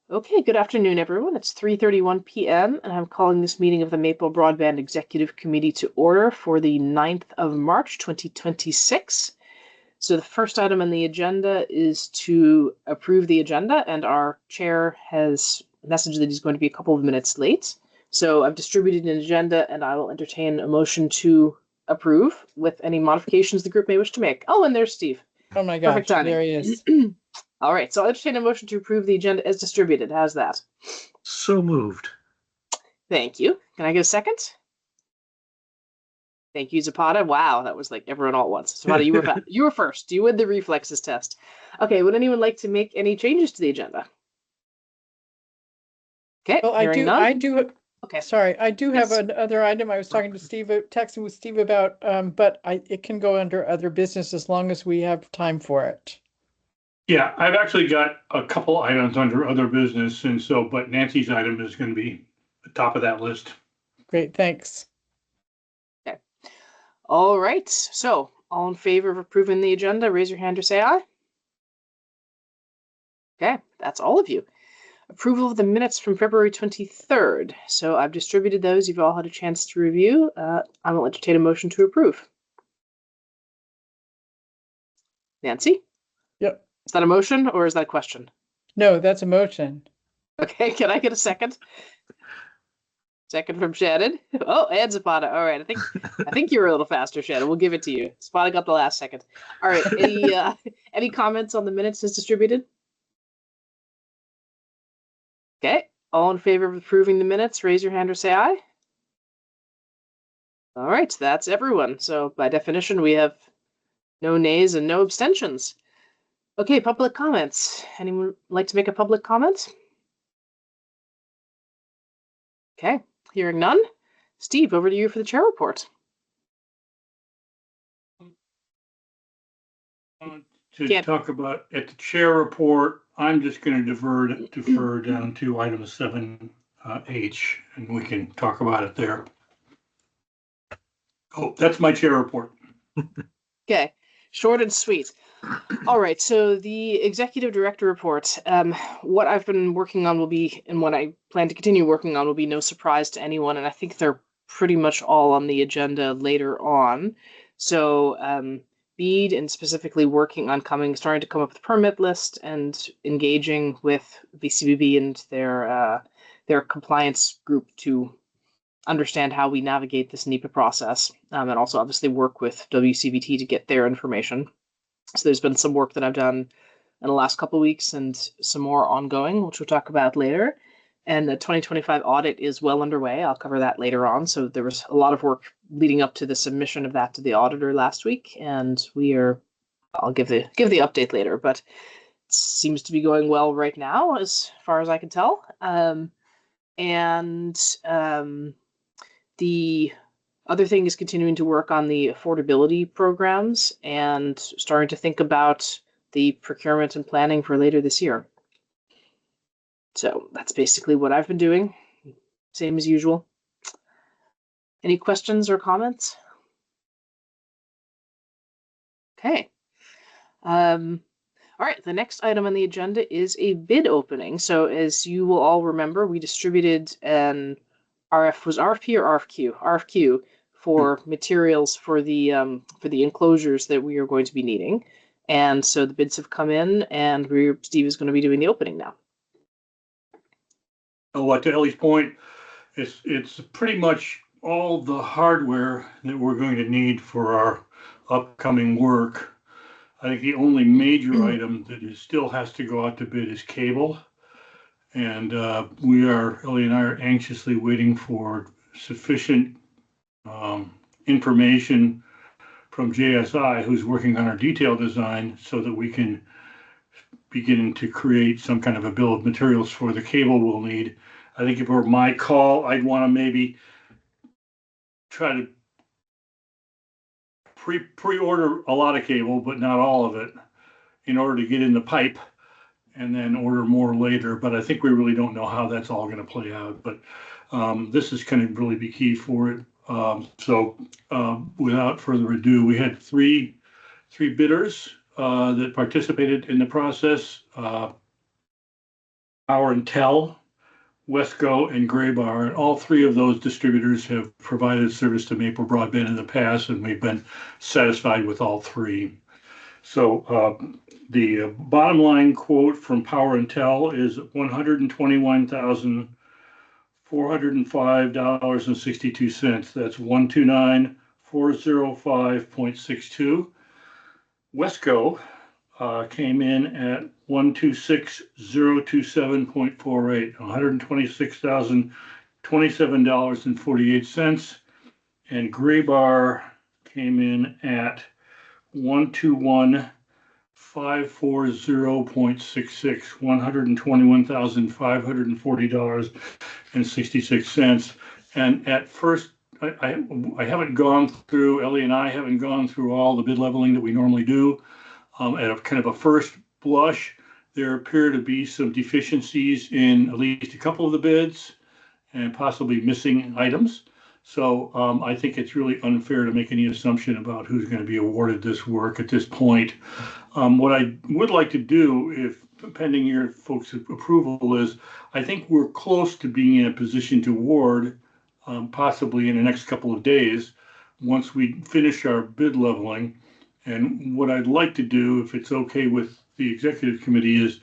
Okay, good afternoon, everyone. It's 3:31 p.m., and I'm calling this meeting of the Maple Broadband Executive Committee to order for the 9th of March, 2026. So the first item on the agenda is to approve the agenda, and our chair has messaged that he's going to be a couple of minutes late. So I've distributed an agenda, and I will entertain a motion to approve with any modifications the group may wish to make. Oh, and there's Steve. Oh my Perfect gosh, timing. there he is. All right, so I'll entertain a motion to approve the agenda as distributed. How's that? So moved. Thank you. Can I get a second? Thank you, Zapata. Wow, that was like everyone all at once. Zapata, you were first. You win the reflexes test. Okay, would anyone like to make any changes to the agenda? Okay, Well, hearing none. Okay, sorry, I do have Yes. another item. I was talking to Steve, texting with Steve about, but it can go under other business as long as we have time for it. Yeah, I've actually got a couple items under other business, and so, but Nancy's item is going to be the top of that list. Great, thanks. Okay. All right. So, all in favor of approving the agenda, raise your hand or say aye. Okay, that's all of you. Approval of the minutes from February 23rd. So I've distributed those. You've all had a chance to review. I will entertain a motion to approve. Nancy? Yep. Is that a motion or is that a question? No, that's a motion. Okay, can I get a second? Second from Shannon. Oh, and Zapata. All right, I think you were a little faster, Shannon. We'll give it to you. Zapata got the last second. All right. Any comments on the minutes as distributed? Okay. All in favor of approving the minutes, raise your hand or say aye. All right, that's everyone. So by definition, we have no nays and no abstentions. Okay, public comments. Anyone like to make a public comment? Okay, hearing none. Steve, over to you for the chair report. To talk about at the chair report, I'm just going to defer down to item 7H, and we can talk about it there. Oh, that's my chair report. Okay, short and sweet. All right, so the executive director report. What I've been working on will be, and what I plan to continue working on will be no surprise to anyone, and I think they're pretty much all on the agenda later on. So Bede, and specifically working on starting to come up with a permit list and engaging with VCBB and their compliance group to understand how we navigate this NEPA process, and also obviously work with WCVT to get their information. So there's been some work that I've done in the last couple of weeks and some more ongoing, which we'll talk about later. And the 2025 audit is well underway. I'll cover that later on. So there was a lot of work leading up to the submission of that to the auditor last week, and I'll give the update later, but it seems to be going well right now as far as I can tell. The other thing is continuing to work on the affordability programs and starting to think about the procurement and planning for later this year. So that's basically what I've been doing. Same as usual. Any questions or comments? Okay. All right, the next item on the agenda is a bid opening. So as you will all remember, we distributed an RFP or RFQ? RFQ for materials for the enclosures that we are going to be needing. And so the bids have come in, and Steve is going to be doing the opening now. Oh, to Ellie's point, it's pretty much all the hardware that we're going to need for our upcoming work. I think the only major item that still has to go out to bid is cable. And Ellie and I are anxiously waiting for sufficient information from JSI, who's working on our detail design, so that we can begin to create some kind of a bill of materials for the cable we'll need. I think if it were my call, I'd want to maybe try to pre-order a lot of cable, but not all of it, in order to get in the pipe, and then order more later. But I think we really don't know how that's all going to play out. But this is going to really be key for it. So without further ado, we had three bidders that participated in the process. Power and Tel, Wesco, and Graybar. And all three of those distributors have provided service to Maple Broadband in the past, and we've been satisfied with all three. So the bottom line quote from Power and Tel is $121,405.62. That's 129,405.62. Wesco came in at 126,027.48, $126,027.48. And Graybar came in at 121,540.66, $121,540.66. And at first, I haven't gone through, Ellie and I haven't gone through all the bid leveling that we normally do. At a kind of a first blush, there appear to be some deficiencies in at least a couple of the bids and possibly missing items. So I think it's really unfair to make any assumption about who's going to be awarded this work at this point. What I would like to do, if pending your folks' approval, is I think we're close to being in a position to award, possibly in the next couple of days, once we finish our bid leveling. And what I'd like to do, if it's okay with the executive committee, is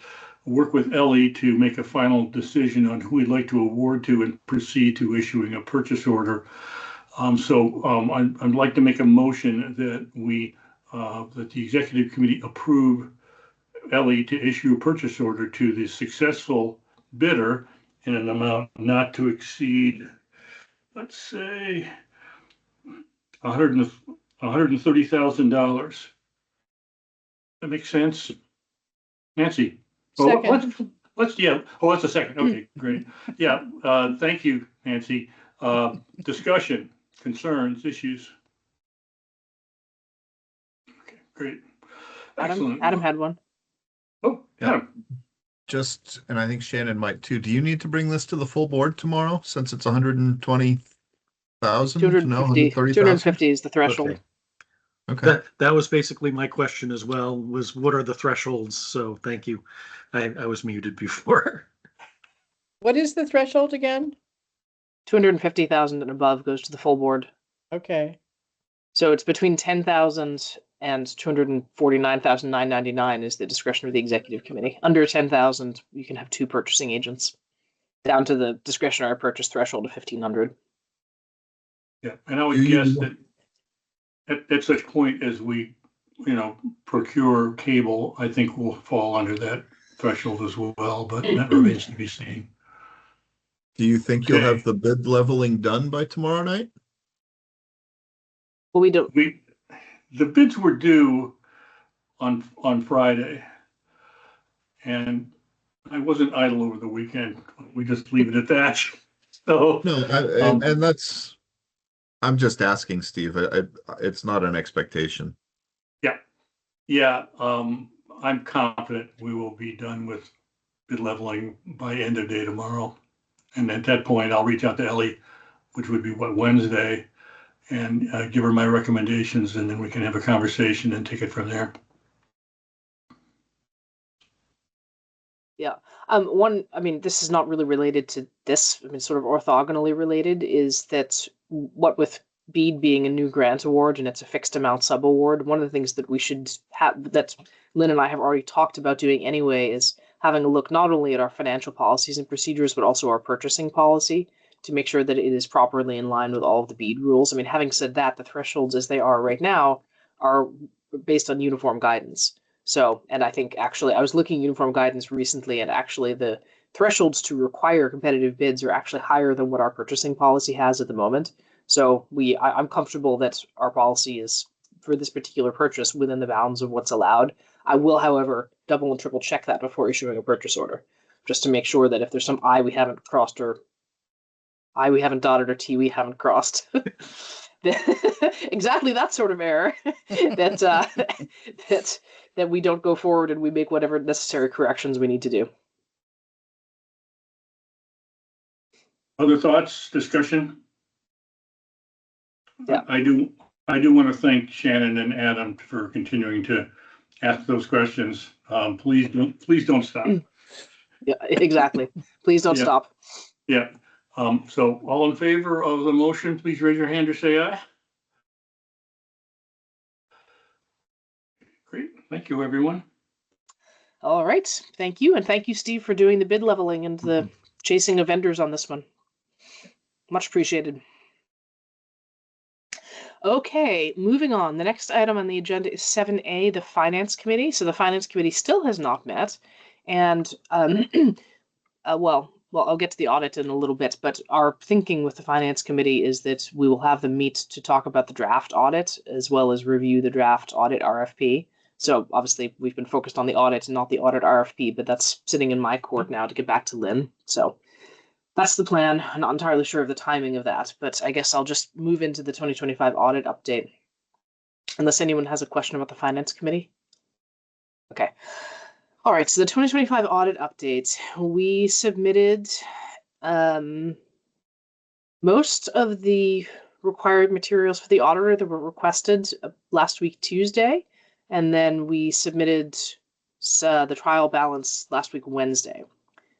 work with Ellie to make a final decision on who we'd like to award to and proceed to issuing a purchase order. I'd like to make a motion that that the executive committee approve Ellie to issue a purchase order to the successful bidder in an amount not to exceed, let's say, $130,000. That makes sense, Nancy? Second. Let's that's a second. Okay, great. Yeah, thank you, Nancy. Discussion, concerns, issues. Okay, great. Excellent. Adam had one. Oh, Adam. And I think Shannon might too. Do you need to bring this to the full board tomorrow since it's 120,000? 250 is the threshold. Okay. That was basically my question as well, was what are the thresholds? So thank you. I was muted before. What is the threshold again? 250,000 and above goes to the full board. Okay. So it's between 10,000 and 249,999 is the discretion of the executive committee. Under 10,000, you can have two purchasing agents, down to the discretionary purchase threshold of 1,500. Yeah, and I would guess that at such point as we, procure cable, I think we'll fall under that threshold as well, but that remains to be seen. Do you think you'll have the bid leveling done by tomorrow night? Well, we don't. The bids were due on Friday, and I wasn't idle over the weekend. We just leave it at that. So No, I'm just asking, Steve. It's not an expectation. Yeah. I'm confident we will be done with bid leveling by end of day tomorrow. And at that point, I'll reach out to Ellie, which would be Wednesday, and give her my recommendations, and then we can have a conversation and take it from there. Yeah. This is not really related to this. Sort of orthogonally related is that what with BEAD being a new grant award and it's a fixed amount sub award, one of the things that we should have, that Lynn and I have already talked about doing anyway, is having a look not only at our financial policies and procedures, but also our purchasing policy to make sure that it is properly in line with all of the BEAD rules. Having said that, the thresholds as they are right now are based on uniform guidance. So, and I think actually I was looking at uniform guidance recently, and actually the thresholds to require competitive bids are actually higher than what our purchasing policy has at the moment. So I'm comfortable that our policy is, for this particular purchase, within the bounds of what's allowed. I will, however, double and triple check that before issuing a purchase order, just to make sure that if there's some I we haven't crossed, or I we haven't dotted, or T we haven't crossed, exactly that sort of error, that we don't go forward and we make whatever necessary corrections we need to do. Other thoughts, discussion? Yeah. I do want to thank Shannon and Adam for continuing to ask those questions. Please don't stop. Yeah, exactly. Please don't Yeah. stop. Yeah. So all in favor of the motion, please raise your hand or say aye. Great. Thank you, everyone. All right. Thank you. And thank you, Steve, for doing the bid leveling and the chasing of vendors on this one. Much appreciated. Okay, moving on. The next item on the agenda is 7A, the Finance Committee. So the Finance Committee still has not met. And, well, I'll get to the audit in a little bit, but our thinking with the Finance Committee is that we will have them meet to talk about the draft audit as well as review the draft audit RFP. So obviously we've been focused on the audit and not the audit RFP, but that's sitting in my court now to get back to Lynn. So that's the plan. I'm not entirely sure of the timing of that, but I guess I'll just move into the 2025 audit update. Unless anyone has a question about the Finance Committee. Okay. All right, so the 2025 audit update. We submitted most of the required materials for the auditor that were requested last week, Tuesday, and then we submitted the trial balance last week, Wednesday.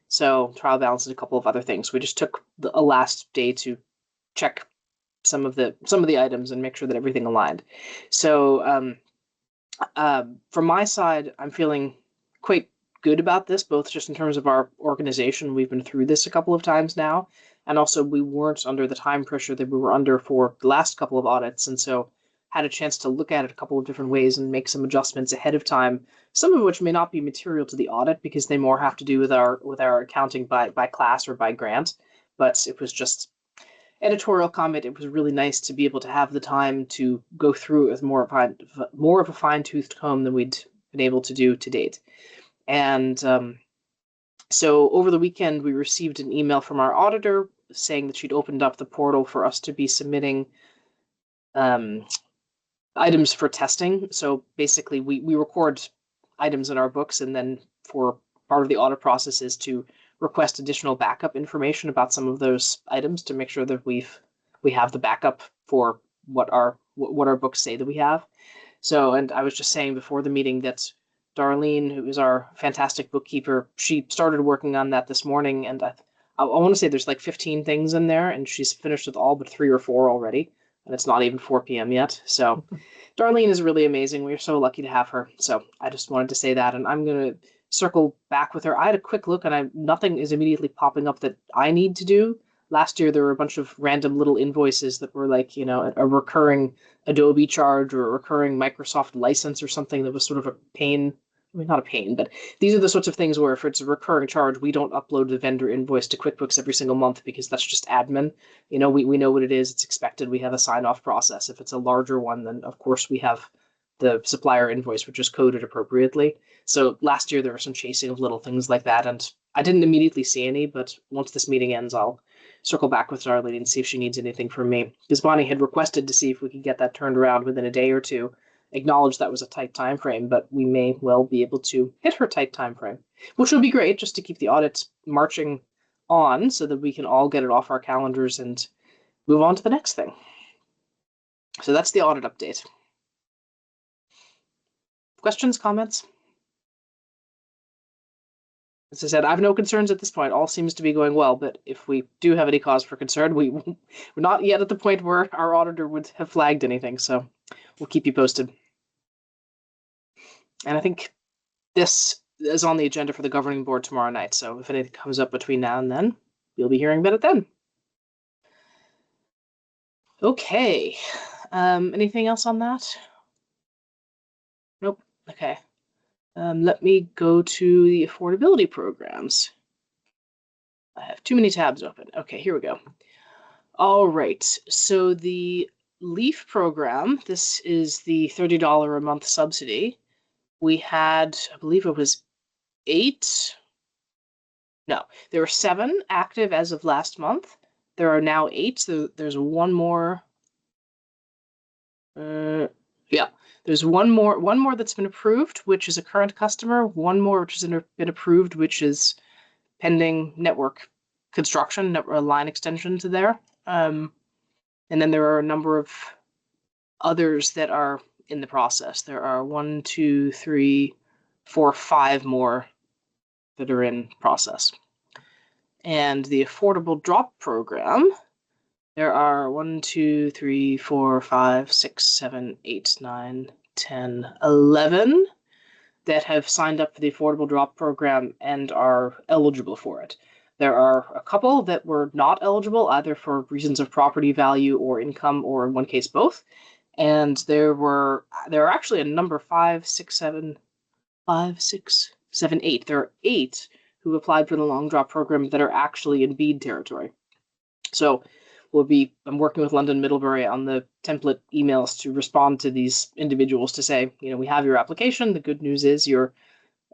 So trial balance and a couple of other things. We just took a last day to check some of the items and make sure that everything aligned. So from my side, I'm feeling quite good about this, both just in terms of our organization. We've been through this a couple of times now, and also we weren't under the time pressure that we were under for the last couple of audits, and so had a chance to look at it a couple of different ways and make some adjustments ahead of time, some of which may not be material to the audit because they more have to do with our accounting by class or by grant, but it was just editorial comment. It was really nice to be able to have the time to go through it with more of a fine-toothed comb than we'd been able to do to date. And so over the weekend, we received an email from our auditor saying that she'd opened up the portal for us to be submitting items for testing. So basically, we record items in our books, and then for part of the audit process is to request additional backup information about some of those items to make sure that we have the backup for what our books say that we have. So, and I was just saying before the meeting that Darlene, who is our fantastic bookkeeper, she started working on that this morning, and I want to say there's like 15 things in there, and she's finished with all but 3 or 4 already, and it's not even 4 p.m. yet. So Darlene is really amazing. We're so lucky to have her. So I just wanted to say that, and I'm going to circle back with her. I had a quick look, and nothing is immediately popping up that I need to do. Last year, there were a bunch of random little invoices that were like, a recurring Adobe charge or a recurring Microsoft license or something that was sort of a pain. I mean, not a pain, but these are the sorts of things where if it's a recurring charge, we don't upload the vendor invoice to QuickBooks every single month because that's just admin. We know what it is. It's expected. We have a sign-off process. If it's a larger one, then of course we have the supplier invoice, which is coded appropriately. So last year there was some chasing of little things like that, and I didn't immediately see any, but once this meeting ends, I'll circle back with Darlene and see if she needs anything from me. Because Bonnie had requested to see if we could get that turned around within a day or two. Acknowledged that was a tight time frame, but we may well be able to hit her tight time frame, which will be great just to keep the audit marching on so that we can all get it off our calendars and move on to the next thing. So that's the audit update. Questions, comments? As I said, I have no concerns at this point. All seems to be going well, but if we do have any cause for concern, we're not yet at the point where our auditor would have flagged anything, so we'll keep you posted. And I think this is on the agenda for the governing board tomorrow night, so if anything comes up between now and then, you'll be hearing about it then. Okay. Anything else on that? Nope. Okay. Let me go to the affordability programs. I have too many tabs open. Okay, here we go. All right. So the LEAF program, this is the $30 a month subsidy. We had, I believe it was 8. No, there were 7 active as of last month. There are now 8. So there's one more. Yeah, there's one more that's been approved, which is a current customer. One more which has been approved, which is pending network construction, line extension to there. And then there are a number of others that are in the process. There are 1, 2, 3, 4, 5 more that are in process. And the affordable drop program, there are 1, 2, 3, 4, 5, 6, 7, 8, 9, 10, 11 that have signed up for the affordable drop program and are eligible for it. There are a couple that were not eligible, either for reasons of property value or income, or in one case both. And there are actually a number 5, 6, 7, 5, 6, 7, 8. There are 8 who applied for the long drop program that are actually in BEAD territory. So I'm working with London Middlebury on the template emails to respond to these individuals to say, we have your application. The good news is your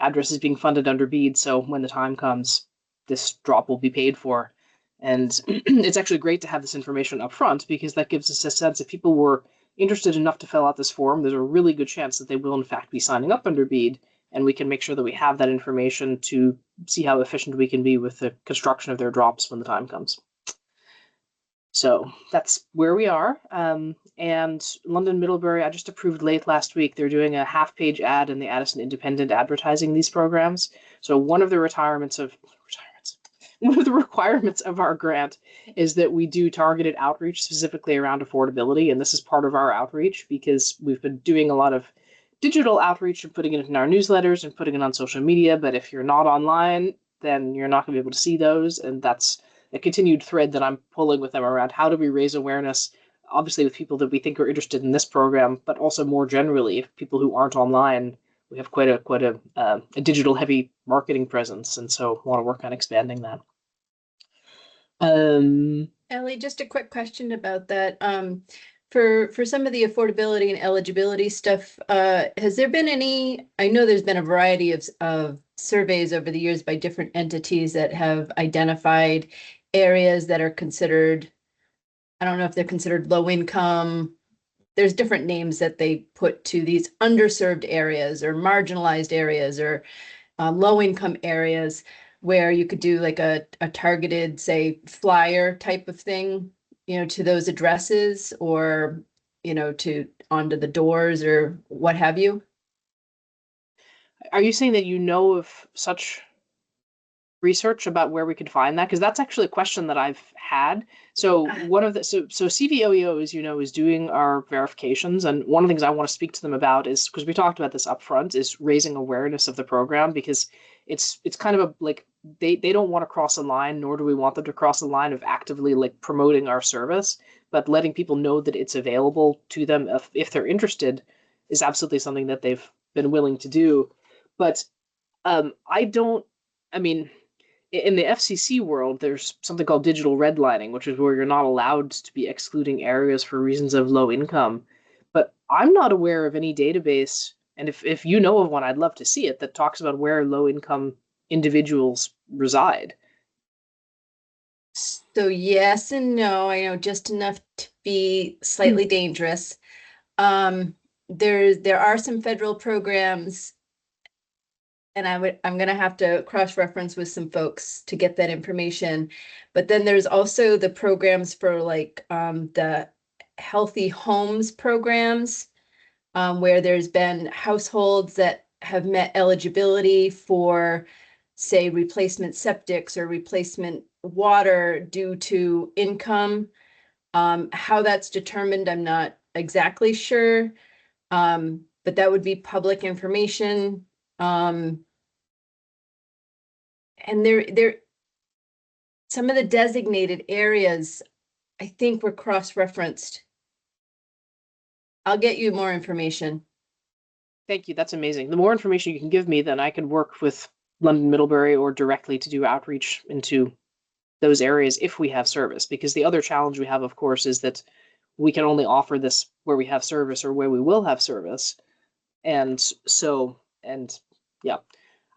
address is being funded under BEAD. So when the time comes, this drop will be paid for. And it's actually great to have this information up front, because that gives us a sense if people were interested enough to fill out this form, there's a really good chance that they will in fact be signing up under BEAD. And we can make sure that we have that information to see how efficient we can be with the construction of their drops when the time comes. So that's where we are. And London Middlebury, I just approved late last week. They're doing a half-page ad in the Addison Independent advertising these programs. So one of the requirements of our grant is that we do targeted outreach specifically around affordability. And this is part of our outreach, because we've been doing a lot of digital outreach and putting it in our newsletters and putting it on social media. But if you're not online, then you're not going to be able to see those. And that's a continued thread that I'm pulling with them around how do we raise awareness, obviously with people that we think are interested in this program, but also more generally, if people who aren't online. We have quite a digital heavy marketing presence, and so want to work on expanding that. Ellie, just a quick question about that. For some of the affordability and eligibility stuff, has there been any? I know there's been a variety of surveys over the years by different entities that have identified areas that are considered, I don't know if they're considered low income. There's different names that they put to these underserved areas or marginalized areas or low income areas, where you could do like a targeted, say, flyer type of thing, to those addresses, or, to onto the doors or what have you. Are you saying that of such research about where we could find that? Because that's actually a question that I've had. So so CVOEO, as you know, is doing our verifications, and one of the things I want to speak to them about is, because we talked about this up front, is raising awareness of the program, because it's kind of they don't want to cross a line, nor do we want them to cross a line of actively promoting our service, but letting people know that it's available to them if they're interested is absolutely something that they've been willing to do. But in the FCC world, there's something called digital redlining, which is where you're not allowed to be excluding areas for reasons of low income. But I'm not aware of any database, and if you know of one, I'd love to see it, that talks about where low income individuals reside. So yes and no. I know just enough to be slightly dangerous. There are some federal programs, and I'm going to have to cross-reference with some folks to get that information. But then there's also the programs for the healthy homes programs, where there's been households that have met eligibility for, say, replacement septics or replacement water due to income. How that's determined, I'm not exactly sure, but that would be public information. And there, some of the designated areas, I think, were cross-referenced. I'll get you more information. Thank you. That's amazing. The more information you can give me, then I can work with London Middlebury or directly to do outreach into those areas if we have service. Because the other challenge we have, of course, is that we can only offer this where we have service or where we will have service. And yeah,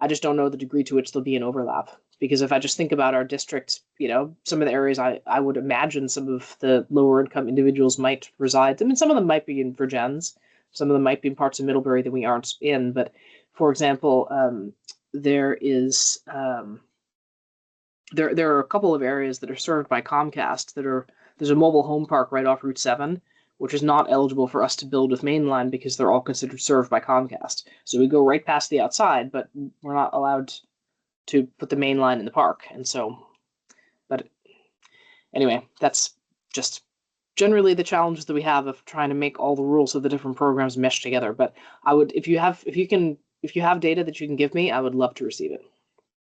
I just don't know the degree to which there'll be an overlap. Because if I just think about our district, some of the areas I would imagine some of the lower income individuals might reside. I mean, some of them might be in Virgins, some of them might be in parts of Middlebury that we aren't in. But for example, there are a couple of areas that are served by Comcast there's a mobile home park right off Route 7, which is not eligible for us to build with mainline because they're all considered served by Comcast. So we go right past the outside, but we're not allowed to put the main line in the park. And so, but anyway, that's just generally the challenges that we have of trying to make all the rules of the different programs mesh together. But I would, if you have data that you can give me, I would love to receive it.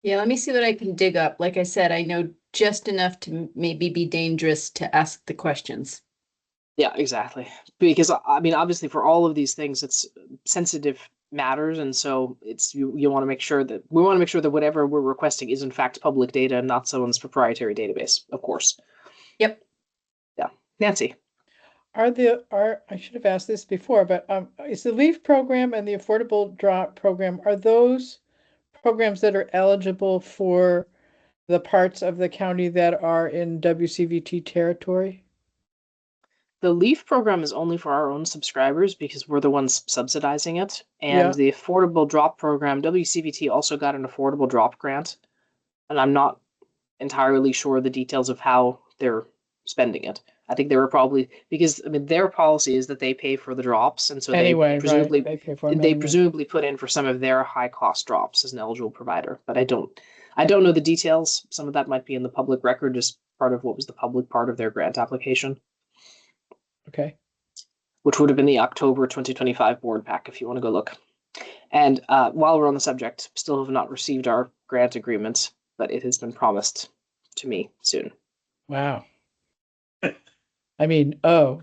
Yeah, let me see what I can dig up. Like I said, I know just enough to maybe be dangerous to ask the questions. Yeah, exactly. Because I mean, obviously, for all of these things, it's sensitive matters, and so it's you want to make sure that whatever we're requesting is in fact public data and not someone's proprietary database, of course. Yep. Yeah, Nancy. I should have asked this before, but is the LEAF program and the Affordable Drop program, are those programs that are eligible for the parts of the county that are in WCVT territory? The LEAF program is only for our own subscribers because we're the ones subsidizing it. And Yeah. the Affordable Drop program, WCVT also got an Affordable Drop grant. And I'm not entirely sure the details of how they're spending it. I think they were probably, because I mean their policy is that they pay for the drops, and so Anyway, they presumably right, they pay for them they anyway. presumably put in for some of their high cost drops as an eligible provider. But I don't know the details. Some of that might be in the public record as part of what was the public part of their grant application, Okay. which would have been the October 2025 board pack if you want to go look. And while we're on the subject, still have not received our grant agreement, but it has been promised to me soon. Wow. I mean, oh.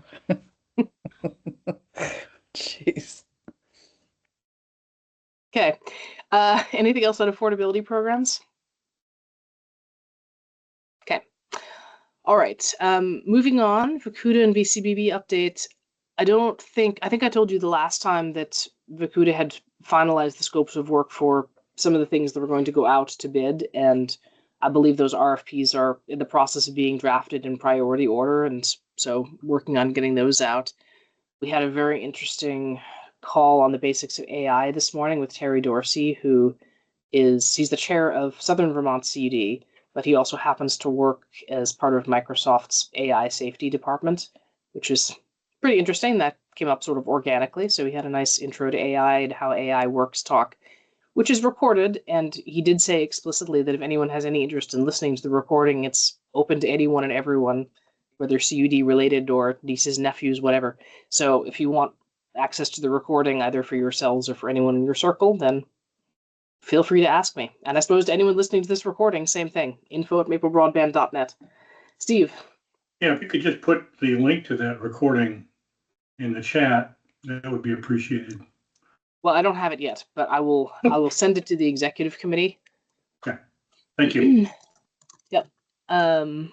Jeez. Okay. Anything else on affordability programs? Okay. All right. Moving on, Vacuda and VCBB update. I think I told you the last time that Vacuda had finalized the scopes of work for some of the things that were going to go out to bid, and I believe those RFPs are in the process of being drafted in priority order, and so working on getting those out. We had a very interesting call on the basics of AI this morning with Terry Dorsey, he's the chair of Southern Vermont CUD, but he also happens to work as part of Microsoft's AI safety department, which is pretty interesting. That came up sort of organically. So we had a nice intro to AI and how AI works talk, which is recorded. And he did say explicitly that if anyone has any interest in listening to the recording, it's open to anyone and everyone, whether CUD related or nieces, nephews, whatever. So if you want access to the recording, either for yourselves or for anyone in your circle, then feel free to ask me. And I suppose to anyone listening to this recording, same thing. info@maplebroadband.net. Steve. Yeah, if you could just put the link to that recording in the chat, that would be appreciated. Well, I don't have it yet, but I will send it to the executive committee. Okay. Thank you. Yep. And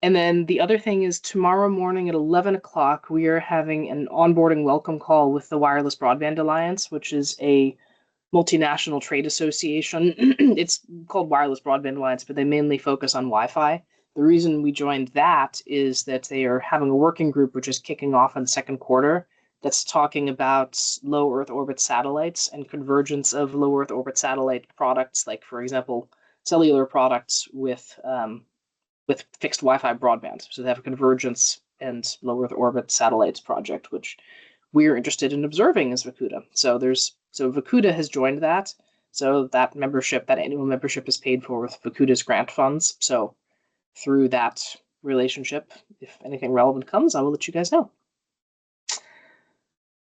then the other thing is tomorrow morning at 11 o'clock, we are having an onboarding welcome call with the Wireless Broadband Alliance, which is a multinational trade association. It's called Wireless Broadband Alliance, but they mainly focus on Wi-Fi. The reason we joined that is that they are having a working group which is kicking off in the second quarter that's talking about low Earth orbit satellites and convergence of low Earth orbit satellite products, like, for example, cellular products with fixed Wi-Fi broadband. So they have a convergence and low Earth orbit satellites project, which we're interested in observing as Vacuda. So Vacuda has joined that. So that annual membership is paid for with Vacuda's grant funds. So through that relationship, if anything relevant comes, I will let you guys know.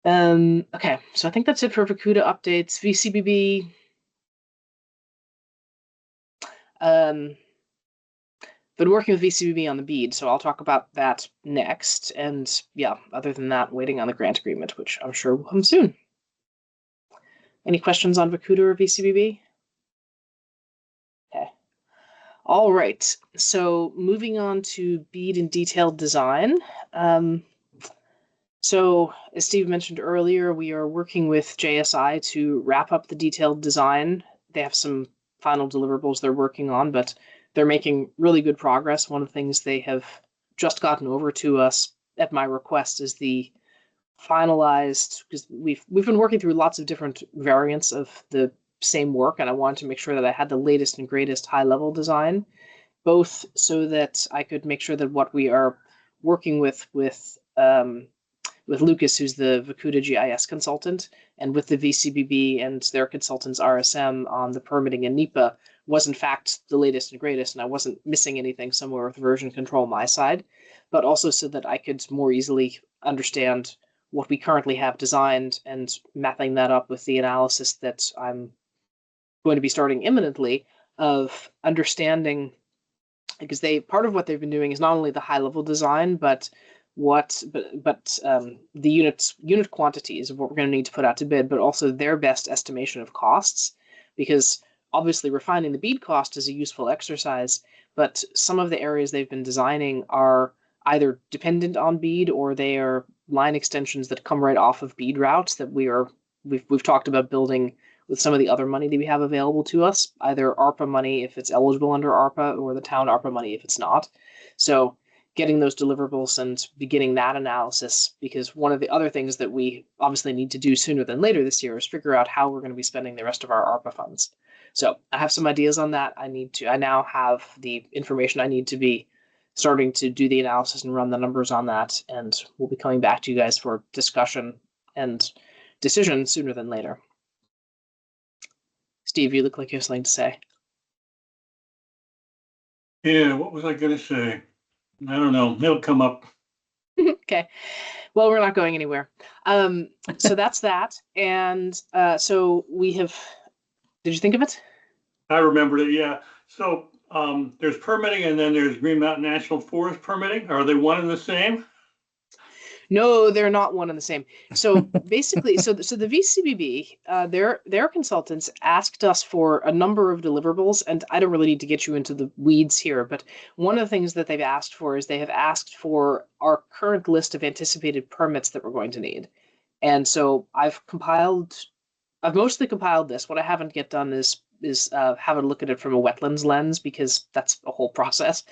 Okay, so I think that's it for Vacuda updates. VCBB. Been working with VCBB on the BEAD, so I'll talk about that next. And yeah, other than that, waiting on the grant agreement, which I'm sure will come soon. Any questions on Vacuda or VCBB? Okay. All right. So moving on to BEAD and detailed design. So as Steve mentioned earlier, we are working with JSI to wrap up the detailed design. They have some final deliverables they're working on, but they're making really good progress. One of the things they have just gotten over to us at my request is the finalized, because we've been working through lots of different variants of the same work, and I wanted to make sure that I had the latest and greatest high-level design, both so that I could make sure that what we are working with with Lucas, who's the Vacuda GIS consultant, and with the VCBB and their consultants RSM on the permitting and NEPA was in fact the latest and greatest, and I wasn't missing anything somewhere with version control my side, but also so that I could more easily understand what we currently have designed and mapping that up with the analysis that I'm going to be starting imminently of understanding, because part of what they've been doing is not only the high level design, but the unit quantities of what we're going to need to put out to bid, but also their best estimation of costs, because obviously refining the bead cost is a useful exercise, but some of the areas they've been designing are either dependent on bead or they are line extensions that come right off of bead routes that we've talked about building with some of the other money that we have available to us, either ARPA money if it's eligible under ARPA or the town ARPA money if it's not. So getting those deliverables and beginning that analysis, because one of the other things that we obviously need to do sooner than later this year is figure out how we're going to be spending the rest of our ARPA funds. So I have some ideas on that. I now have the information I need to be starting to do the analysis and run the numbers on that, and we'll be coming back to you guys for discussion and decision sooner than later. Steve, you look like you have something to say. Yeah, what was I going to say? I don't know. It'll come up. Okay. Well, we're not going anywhere. So that's that. And so we have, did you think of it? I remembered it, yeah. So there's permitting and then there's Green Mountain National Forest permitting. Are they one and the same? No, they're not one and the same. So basically, so the VCBB, their consultants asked us for a number of deliverables, and I don't really need to get you into the weeds here, but one of the things that they've asked for is they have asked for our current list of anticipated permits that we're going to need. And so I've mostly compiled this. What I haven't yet done is have a look at it from a wetlands lens, because that's a whole process.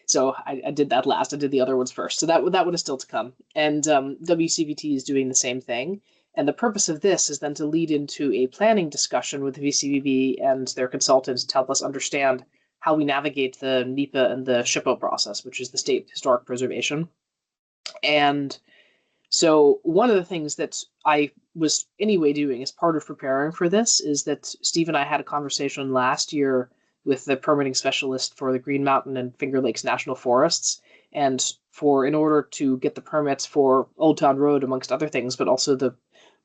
So I did that last. I did the other ones first. So that one is still to come. And WCVT is doing the same thing. And the purpose of this is then to lead into a planning discussion with the VCBB and their consultants to help us understand how we navigate the NEPA and the SHPO process, which is the State Historic Preservation. And so one of the things that I was anyway doing as part of preparing for this is that Steve and I had a conversation last year with the permitting specialist for the Green Mountain and Finger Lakes National Forests, and in order to get the permits for Old Town Road, amongst other things, but also the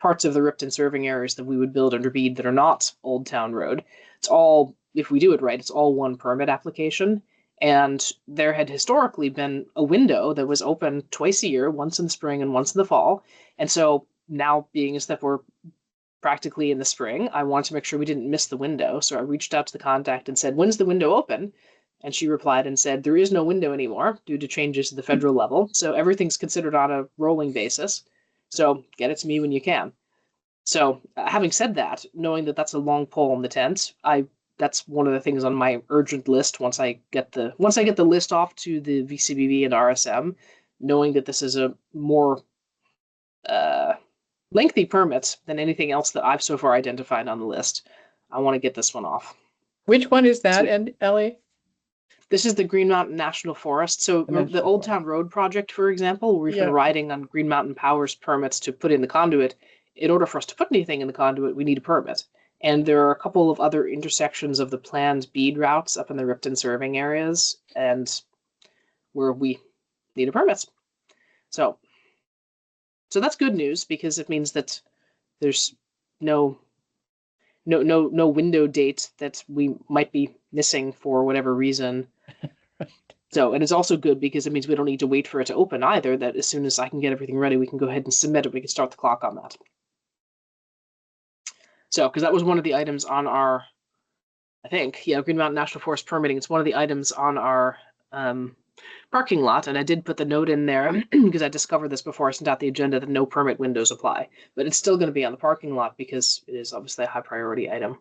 parts of the Ripton serving areas that we would build under bead that are not Old Town Road. It's all, if we do it right, it's all one permit application. And there had historically been a window that was open twice a year, once in the spring and once in the fall. And so now, being as that we're practically in the spring, I wanted to make sure we didn't miss the window. So I reached out to the contact and said, "When's the window open?" And she replied and said, "There is no window anymore due to changes at the federal level. So everything's considered on a rolling basis. So get it to me when you can." So having said that, knowing that that's a long pole in the tent, that's one of the things on my urgent list once I get the list off to the VCBB and RSM, knowing that this is a more lengthy permit than anything else that I've so far identified on the list. I want to get this one off. Which one is that, and Ellie? This is the Green Mountain National Forest. So the Old Town Road project, for example, where we've been riding on Green Mountain Power's permits to put in the conduit. In order for us to put anything in the conduit, we need a permit. And there are a couple of other intersections of the planned bead routes up in the Ripton serving areas, and where we need a permit. So that's good news, because it means that there's no window date that we might be missing for whatever reason. Right. So, and it's also good because it means we don't need to wait for it to open either, that as soon as I can get everything ready, we can go ahead and submit it. We can start the clock on that. So, because that was one of the items on our, Green Mountain National Forest permitting. It's one of the items on our parking lot, and I did put the note in there because I discovered this before I sent out the agenda that no permit windows apply, but it's still going to be on the parking lot because it is obviously a high priority item.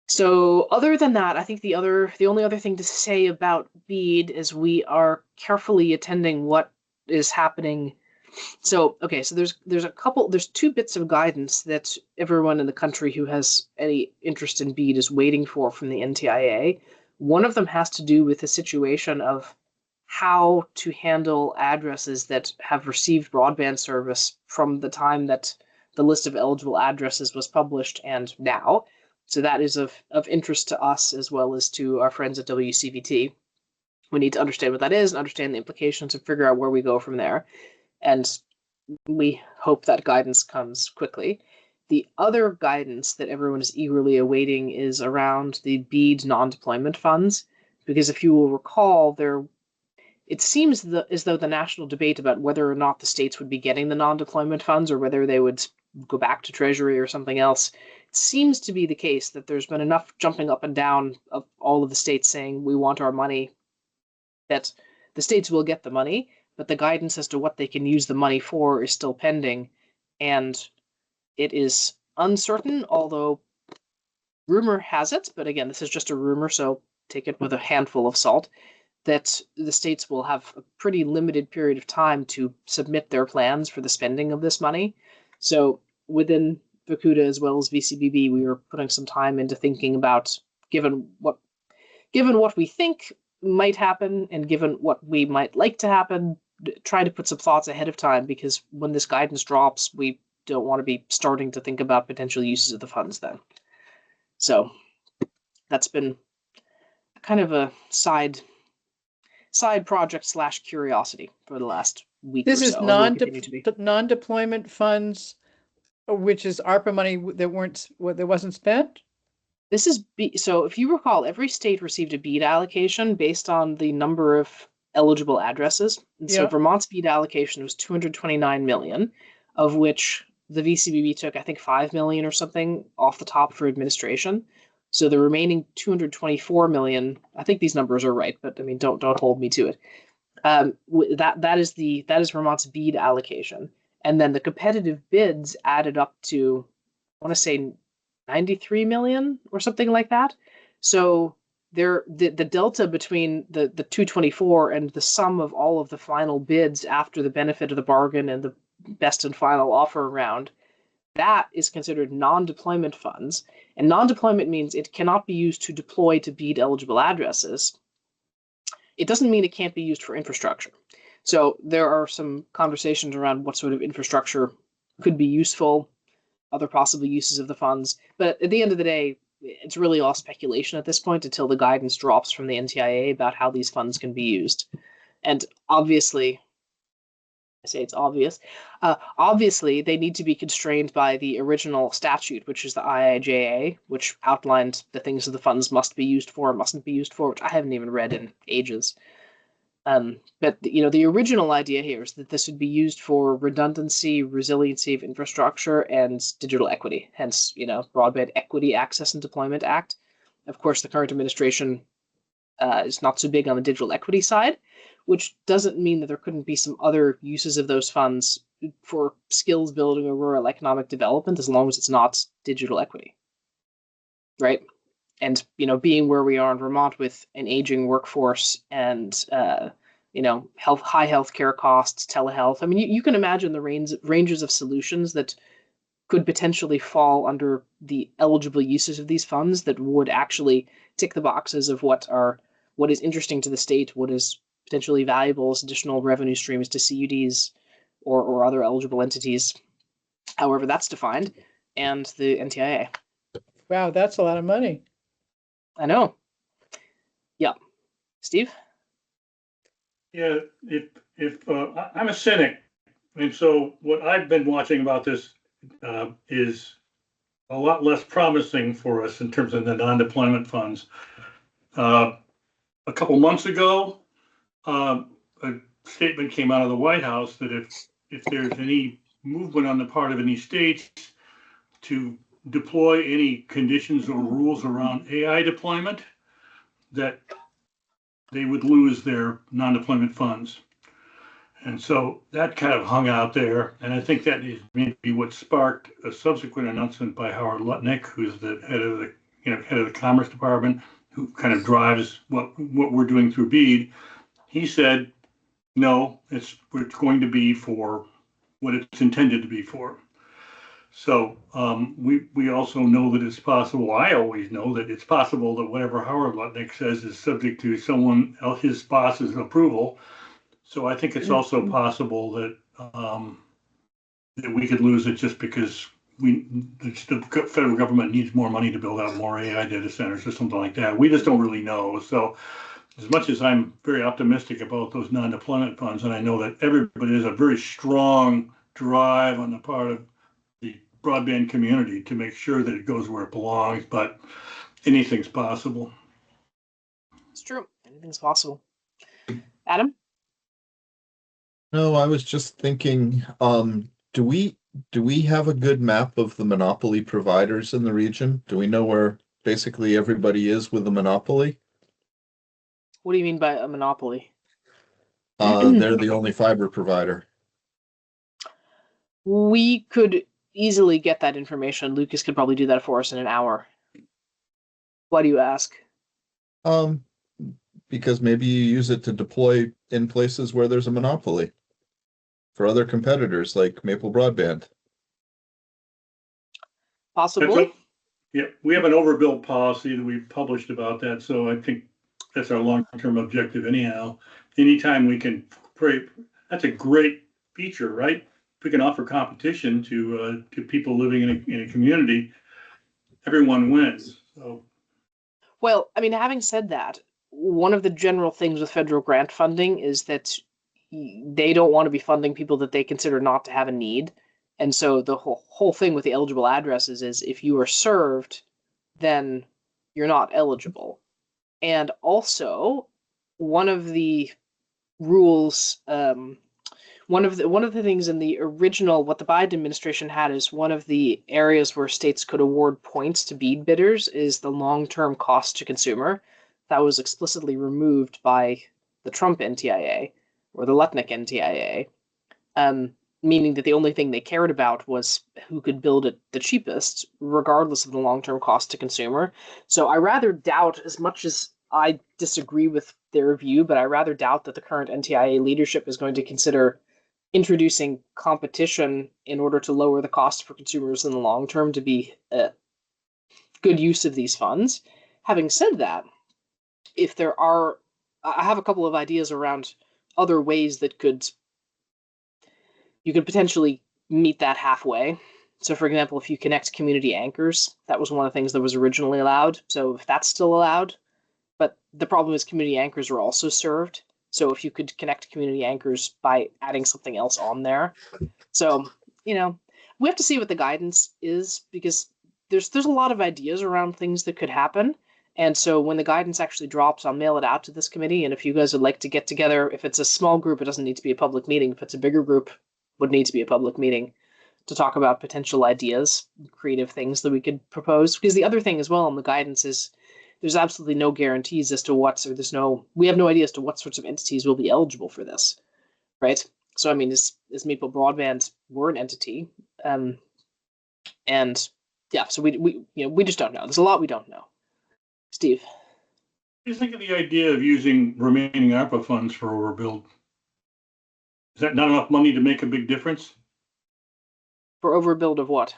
So other than that, I think the only other thing to say about bead is we are carefully attending what is happening. So, okay, so there's two bits of guidance that everyone in the country who has any interest in bead is waiting for from the NTIA. One of them has to do with the situation of how to handle addresses that have received broadband service from the time that the list of eligible addresses was published and now. So that is of interest to us as well as to our friends at WCVT. We need to understand what that is and understand the implications and figure out where we go from there. And we hope that guidance comes quickly. The other guidance that everyone is eagerly awaiting is around the BEAD non-deployment funds, because if you will recall, it seems as though the national debate about whether or not the states would be getting the non-deployment funds or whether they would go back to Treasury or something else, it seems to be the case that there's been enough jumping up and down of all of the states saying we want our money that the states will get the money, but the guidance as to what they can use the money for is still pending, and it is uncertain, although rumor has it, but again, this is just a rumor, so take it with a handful of salt, that the states will have a pretty limited period of time to submit their plans for the spending of this money. So within VCUDA as well as VCBB, we are putting some time into thinking about, given what we think might happen and given what we might like to happen, try to put some thoughts ahead of time, because when this guidance drops, we don't want to be starting to think about potential uses of the funds then. So that's been kind of a side project / curiosity for the last week This or is so. non-deployment funds, which is ARPA money that wasn't spent? This is so if you recall, every state received a BEAD allocation based on the number of eligible addresses. And so Vermont's BEAD allocation was 229 million, of which the VCBB took, I think, 5 million or something off the top for administration. So the remaining 224 million, I think these numbers are right, but I mean, don't hold me to it. That is Vermont's BEAD allocation, and then the competitive bids added up to, I want to say, 93 million or something like that. So the delta between the 224 and the sum of all of the final bids after the benefit of the bargain and the best and final offer round, that is considered non-deployment funds. And non-deployment means it cannot be used to deploy to BEAD eligible addresses. It doesn't mean it can't be used for infrastructure. So there are some conversations around what sort of infrastructure could be useful, other possible uses of the funds. But at the end of the day, it's really all speculation at this point until the guidance drops from the NTIA about how these funds can be used. And obviously, I say it's obvious, obviously they need to be constrained by the original statute, which is the IIJA, which outlined the things that the funds must be used for, mustn't be used for, which I haven't even read in ages. But the original idea here is that this would be used for redundancy, resiliency of infrastructure, and digital equity. Hence, Broadband Equity Access and Deployment Act. Of course, the current administration is not so big on the digital equity side, which doesn't mean that there couldn't be some other uses of those funds for skills building or rural economic development, as long as it's not digital equity, right? And being where we are in Vermont with an aging workforce and high healthcare costs, telehealth. I mean, you can imagine the ranges of solutions that could potentially fall under the eligible uses of these funds that would actually tick the boxes of what is interesting to the state, what is potentially valuable as additional revenue streams to CUDs or other eligible entities, however that's defined, and the NTIA. Wow, that's a lot of money. I know. Yeah. Steve? Yeah, I'm a cynic, and so what I've been watching about this is a lot less promising for us in terms of the non-deployment funds. A couple months ago, a statement came out of the White House that if there's any movement on the part of any states to deploy any conditions or rules around AI deployment, that they would lose their non-deployment funds. And so that kind of hung out there. And I think that is maybe what sparked a subsequent announcement by Howard Lutnick, who's the head of the Commerce Department, who kind of drives what we're doing through BEAD. He said, no, it's going to be for what it's intended to be for. So we also know that it's possible. I always know that it's possible that whatever Howard Lutnick says is subject to someone else, his boss's approval. So I think it's also possible that that we could lose it just because the federal government needs more money to build out more AI data centers or something like that. We just don't really know. So as much as I'm very optimistic about those non-deployment funds, and I know that everybody has a very strong drive on the part of the broadband community to make sure that it goes where it belongs, but anything's possible. It's true. Anything's possible. Adam? No, I was just thinking, do we have a good map of the monopoly providers in the region? Do we know where basically everybody is with the monopoly? What do you mean by a monopoly? They're the only fiber provider. We could easily get that information. Lucas could probably do that for us in an hour. Why do you ask? Because maybe you use it to deploy in places where there's a monopoly for other competitors like Maple Broadband. Possibly. Yeah, we have an overbuild policy that we've published about that, so I think that's our long-term objective anyhow. Anytime we can that's a great feature, right? If we can offer competition to people living in a community, everyone wins. So, Well, I mean, having said that, one of the general things with federal grant funding is that they don't want to be funding people that they consider not to have a need. And so the whole thing with the eligible addresses is if you are served, then you're not eligible. And also, one of the rules, one of the things in the original, what the Biden administration had is one of the areas where states could award points to BEAD bidders is the long-term cost to consumer. That was explicitly removed by the Trump NTIA or the Lutnick NTIA, meaning that the only thing they cared about was who could build it the cheapest, regardless of the long-term cost to consumer. So I rather doubt, as much as I disagree with their view, but I rather doubt that the current NTIA leadership is going to consider introducing competition in order to lower the cost for consumers in the long term to be a good use of these funds. Having said that, if there are, I have a couple of ideas around other ways that you could potentially meet that halfway. So, for example, if you connect community anchors, that was one of the things that was originally allowed. So if that's still allowed, but the problem is community anchors are also served. So if you could connect community anchors by adding something else on there. So, we have to see what the guidance is because there's a lot of ideas around things that could happen. And so when the guidance actually drops, I'll mail it out to this committee. And if you guys would like to get together, if it's a small group, it doesn't need to be a public meeting. If it's a bigger group, it would need to be a public meeting to talk about potential ideas, creative things that we could propose. Because the other thing as well on the guidance is there's absolutely no guarantees as to we have no idea as to what sorts of entities will be eligible for this, right? So, I mean, is Maple Broadband were an entity, and yeah, so we just don't know. There's a lot we don't know. Steve, what do you think of the idea of using remaining ARPA funds for overbuild? Is that not enough money to make a big difference? For overbuild of what?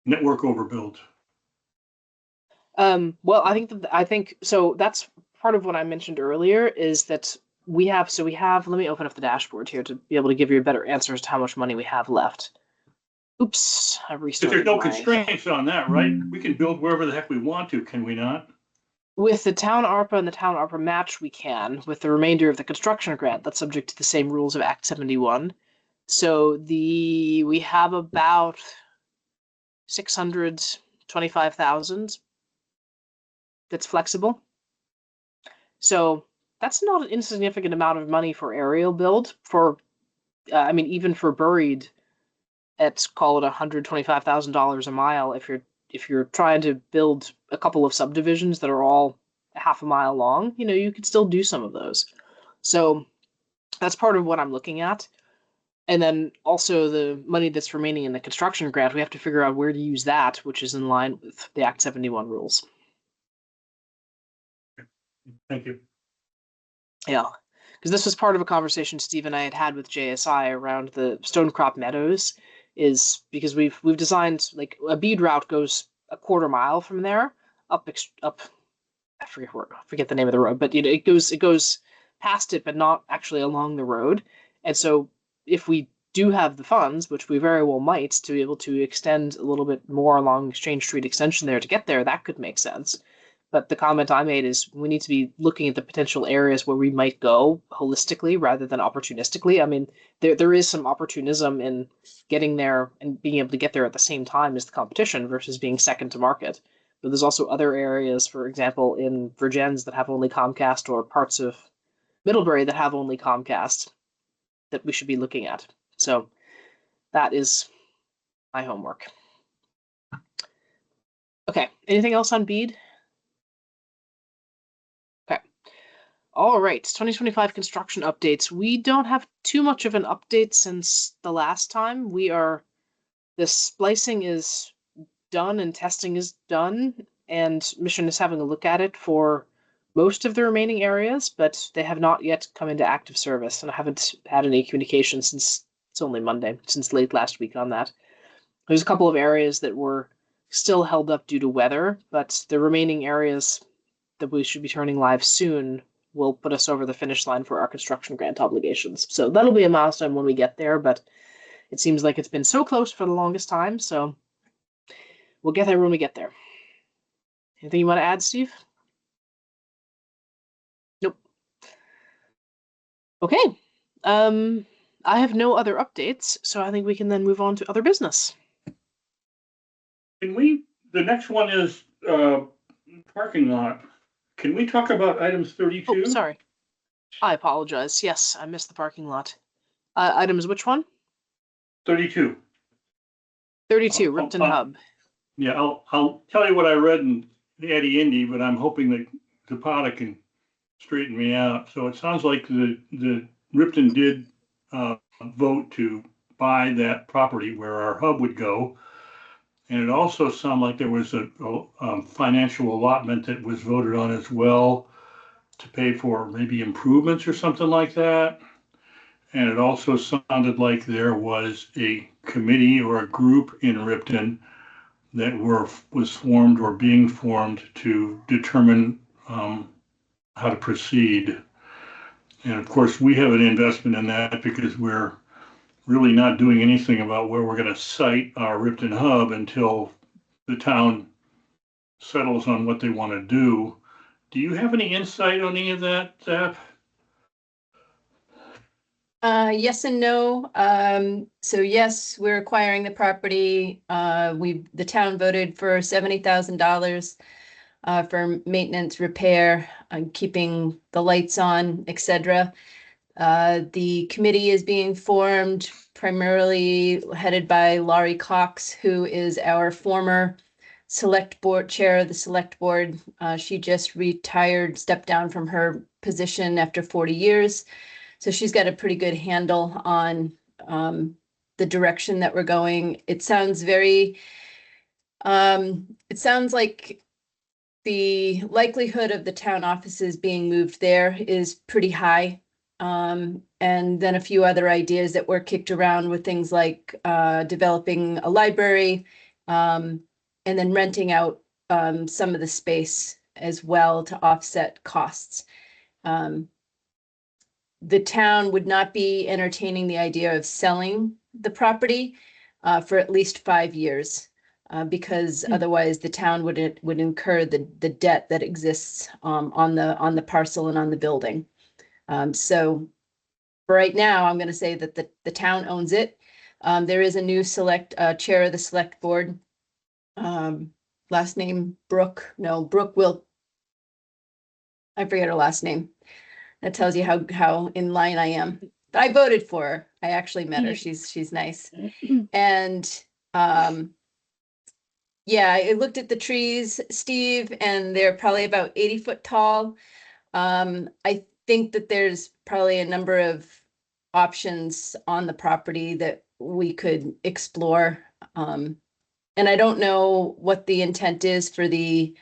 Network overbuild. Well, I think so. That's part of what I mentioned earlier is that we have. Let me open up the dashboard here to be able to give you a better answer as to how much money we have left. Oops, I restarted. But there's no constraints on that, right? We can build wherever the heck we want to, can we not? With the town ARPA and the town ARPA match, we can. With the remainder of the construction grant, that's subject to the same rules of Act 71. So we have about 625,000 that's flexible. So that's not an insignificant amount of money for aerial build. Even for buried, it's call it $125,000 a mile. If you're trying to build a couple of subdivisions that are all half a mile long, you could still do some of those. So that's part of what I'm looking at. And then also the money that's remaining in the construction grant, we have to figure out where to use that, which is in line with the Act 71 rules. Thank you. Yeah, because this was part of a conversation Steve and I had with JSI around the Stonecrop Meadows. is because we've designed like a bead route goes a quarter mile from there up up. I forget the name of the road, but it goes past it, but not actually along the road. And so if we do have the funds, which we very well might, to be able to extend a little bit more along Exchange Street extension there to get there, that could make sense. But the comment I made is we need to be looking at the potential areas where we might go holistically rather than opportunistically. I mean, there is some opportunism in getting there and being able to get there at the same time as the competition versus being second to market. But there's also other areas, for example, in Virgins that have only Comcast or parts of Middlebury that have only Comcast that we should be looking at. So that is my homework. Okay, anything else on Bede? Okay. All right, 2025 construction updates. We don't have too much of an update since the last time. The splicing is done and testing is done, and Mission is having a look at it for most of the remaining areas, but they have not yet come into active service, and I haven't had any communication since it's only Monday, since late last week on that. There's a couple of areas that were still held up due to weather, but the remaining areas that we should be turning live soon will put us over the finish line for our construction grant obligations. So that'll be a milestone when we get there, but it seems like it's been so close for the longest time, so we'll get there when we get there. Anything you want to add, Steve? Nope. Okay. I have no other updates, so I think we can then move on to other business. The next one is parking lot. Can we talk about items 32? Oh, sorry. I apologize. Yes, I missed the parking lot. Items which one? 32. 32, Ripton Hub. Yeah, I'll tell you what I read in the Eddie Indy, but I'm hoping that Zapata can straighten me out. So it sounds like the Ripton did vote to buy that property where our hub would go. And it also sounded like there was a financial allotment that was voted on as well to pay for maybe improvements or something like that. And it also sounded like there was a committee or a group in Ripton that was formed or being formed to determine how to proceed. And of course, we have an investment in that because we're really not doing anything about where we're going to site our Ripton hub until the town settles on what they want to do. Do you have any insight on any of that, Zap? Yes and no. So yes, we're acquiring the property. The town voted for $70,000 for maintenance, repair, keeping the lights on, etc. The committee is being formed, primarily headed by Laurie Cox, who is our former select board chair of the select board. She just retired, stepped down from her position after 40 years. So she's got a pretty good handle on the direction that we're going. It sounds like the likelihood of the town offices being moved there is pretty high. And then a few other ideas that were kicked around with things like developing a library and then renting out some of the space as well to offset costs. The town would not be entertaining the idea of selling the property for at least 5 years because otherwise the town would incur the debt that exists on the parcel and on the building. So for right now, I'm going to say that the town owns it. There is a new chair of the select board. Last name Brooke will. I forget her last name. That tells you how in line I am. But I voted for her. I actually met her. She's nice. And yeah, I looked at the trees, Steve, and they're probably about 80 foot tall. I think that there's probably a number of options on the property that we could explore. And I don't know what the intent is for the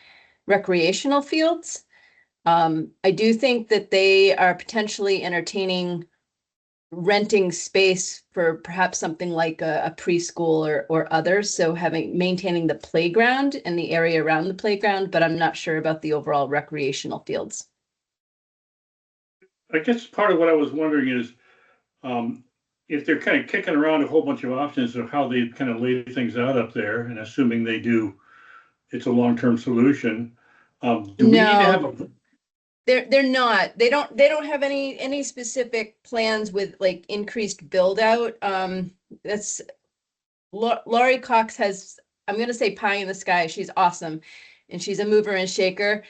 recreational fields. I do think that they are potentially entertaining renting space for perhaps something like a preschool or others. So maintaining the playground and the area around the playground, but I'm not sure about the overall recreational fields. I guess part of what I was wondering is, if they're kind of kicking around a whole bunch of options of how they kind of lay things out up there, and assuming they do, it's a long-term solution. Do we need to have a, They're not. They don't have any specific plans with like increased build out. That's Laurie Cox has, I'm gonna say pie in the sky. She's awesome. And she's a mover and shaker,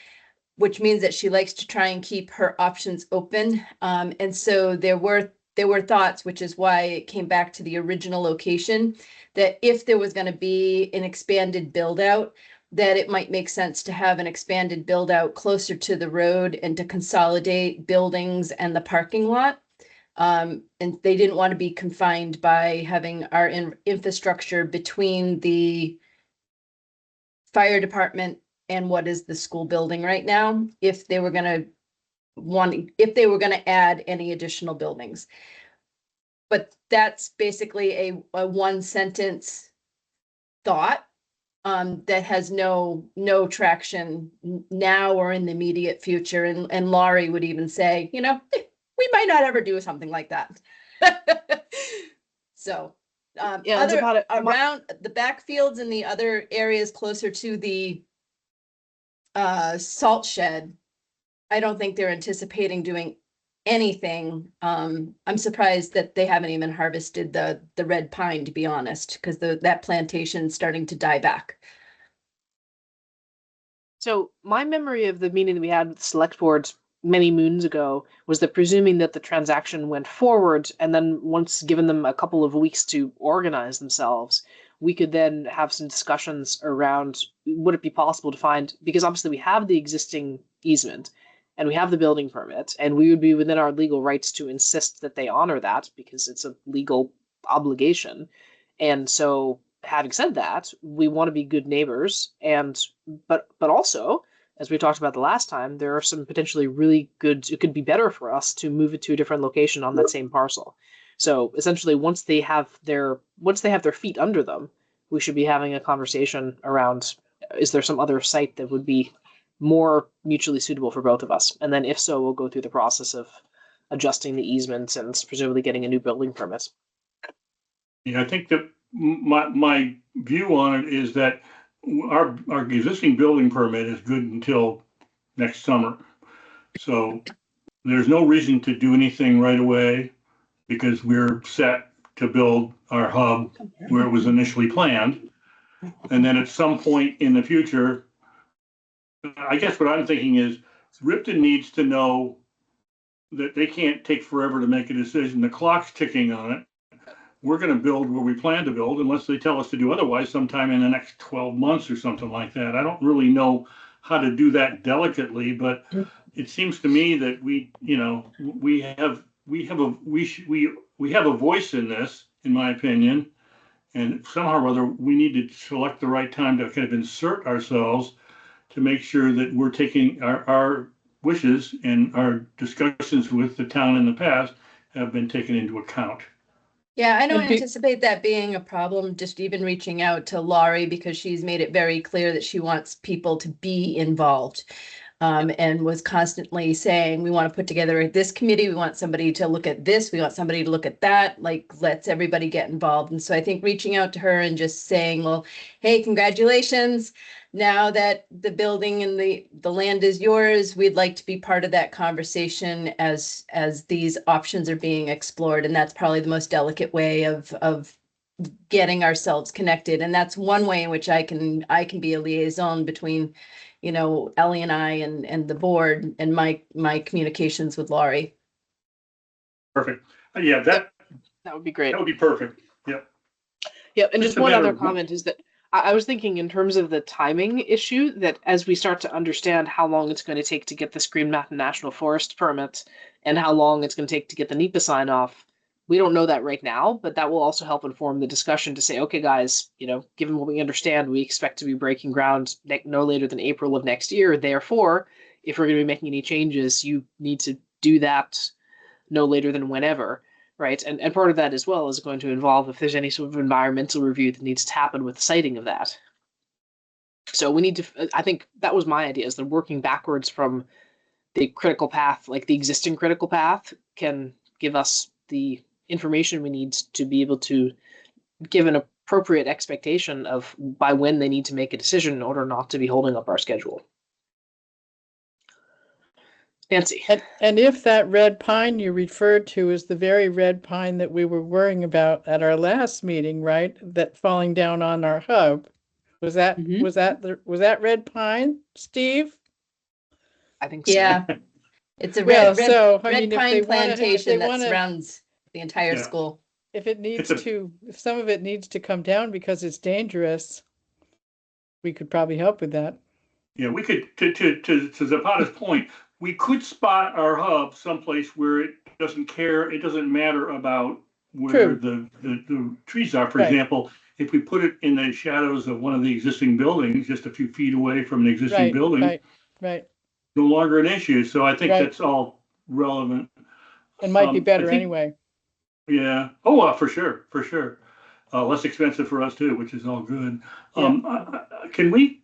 which means that she likes to try and keep her options open. And so there were thoughts, which is why it came back to the original location, that if there was going to be an expanded build out, that it might make sense to have an expanded build out closer to the road and to consolidate buildings and the parking lot. And they didn't want to be confined by having our infrastructure between the fire department and what is the school building right now, if they were going to add any additional buildings. But that's basically a one sentence thought that has no traction now or in the immediate future. And Laurie would even say, we might not ever do something like that. So Yeah, it's about it. around the backfields and the other areas closer to the salt shed, I don't think they're anticipating doing anything. I'm surprised that they haven't even harvested the red pine, to be honest, because that plantation's starting to die back. So my memory of the meeting that we had with the select board many moons ago was that presuming that the transaction went forward, and then once given them a couple of weeks to organize themselves, we could then have some discussions around would it be possible to find, because obviously we have the existing easement and we have the building permit, and we would be within our legal rights to insist that they honor that because it's a legal obligation. And so having said that, we want to be good neighbors, but also, as we talked about the last time, there are some potentially really good, it could be better for us to move it to a different location on that same parcel. So essentially, once they have their feet under them, we should be having a conversation around, is there some other site that would be more mutually suitable for both of us? And then if so, we'll go through the process of adjusting the easements and presumably getting a new building permit. Yeah, I think that my view on it is that our existing building permit is good until next summer. So there's no reason to do anything right away because we're set to build our hub where it was initially planned. And then at some point in the future, I guess what I'm thinking is Ripton needs to know that they can't take forever to make a decision. The clock's ticking on it. We're going to build where we plan to build unless they tell us to do otherwise sometime in the next 12 months or something like that. I don't really know how to do that delicately, but it seems to me that we have a voice in this, in my opinion, and somehow or other we need to select the right time to kind of insert ourselves to make sure that we're taking our wishes and our discussions with the town in the past have been taken into account. Yeah, I don't anticipate that being a problem, just even reaching out to Laurie, because she's made it very clear that she wants people to be involved. And was constantly saying, we want to put together this committee, we want somebody to look at this, we want somebody to look at that, like let's everybody get involved. And so I think reaching out to her and just saying, well, hey, congratulations. Now that the building and the land is yours, we'd like to be part of that conversation as these options are being explored. And that's probably the most delicate way of getting ourselves connected. And that's one way in which I can be a liaison between, Ellie and I and the board and my communications with Laurie. Perfect. Yeah, that would be great. That would be perfect. Yep. Yep. And just one other comment is that I was thinking in terms of the timing issue, that as we start to understand how long it's going to take to get the Green Mountain National Forest permit and how long it's going to take to get the NEPA sign off, we don't know that right now, but that will also help inform the discussion to say, okay, guys, given what we understand, we expect to be breaking ground no later than April of next year. Therefore, if we're going to be making any changes, you need to do that no later than whenever. right? And part of that as well is going to involve if there's any sort of environmental review that needs to happen with the siting of that. So we need to, I think that was my idea, is that working backwards from the critical path, like the existing critical path, can give us the information we need to be able to give an appropriate expectation of by when they need to make a decision in order not to be holding up our schedule. Nancy. And if that red pine you referred to is the very red pine that we were worrying about at our last meeting, right? That falling down on our hub. Was that was that red pine, Steve? I think so. Yeah, it's a Well, red so, I red mean, if pine they wanna- if plantation they that wanna- surrounds the entire Yeah. school. If it needs It's a- to, if some of it needs to come down because it's dangerous, we could probably help with that. Yeah, we could, to Zapata's point, we could spot our hub someplace where it doesn't care, it doesn't matter about where True. the trees are. For Right. example, if we put it in the shadows of one of the existing buildings, just a few feet away from an existing Right, building, right. no longer an issue. So I think Right. that's all relevant. It might be I better think- anyway. Yeah. Oh, for sure, for sure. Less expensive for us too, which is all good. Can we?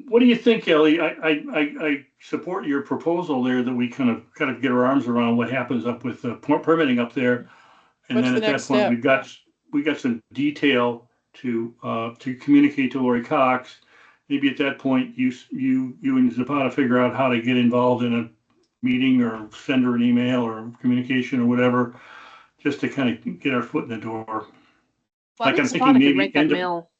What do you think, Ellie? I support your proposal there that we kind of get our arms around what happens up with the permitting up there, and What's then the at that next point step? we got some detail to communicate to Lori Cox. Maybe at that point you and Zapata figure out how to get involved in a meeting or send her an email or communication or whatever, just to kind of get our foot in the door. Well, Like, I I'm think thinking Zapata could maybe write that end of- mail.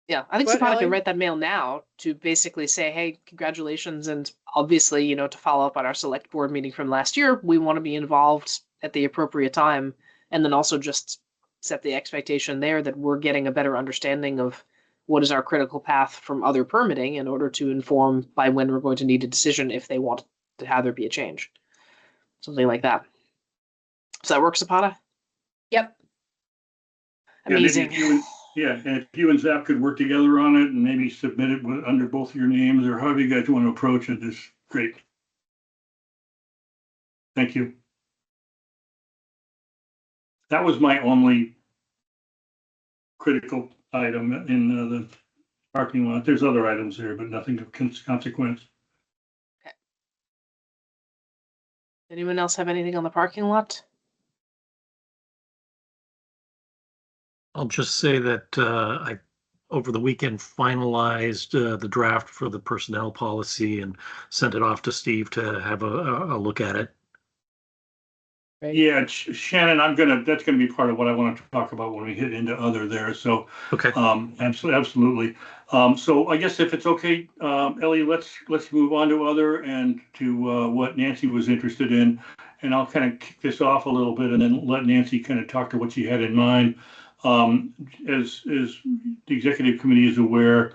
Yeah, I think What, Zapata Ellie? could write that mail now to basically say, hey, congratulations. And obviously, to follow up on our select board meeting from last year, we want to be involved at the appropriate time. And then also just set the expectation there that we're getting a better understanding of what is our critical path from other permitting in order to inform by when we're going to need a decision if they want to have there be a change. Something like that. Does that work, Zapata? Yep. Yeah, maybe Amazing. and if you and Zap could work together on it and maybe submit it under both your names or however you guys want to approach it, is great. Thank you. That was my only critical item in the parking lot. There's other items there, but nothing of consequence. Anyone else have anything on the parking lot? I'll just say that I, over the weekend, finalized the draft for the personnel policy and sent it off to Steve to have a look at it. Right? Yeah, Shannon, that's gonna be part of what I want to talk about when we hit into other there. So, Okay. absolutely. So I guess if it's okay, Ellie, let's move on to other and to what Nancy was interested in. And I'll kind of kick this off a little bit and then let Nancy kind of talk to what she had in mind. As the executive committee is aware,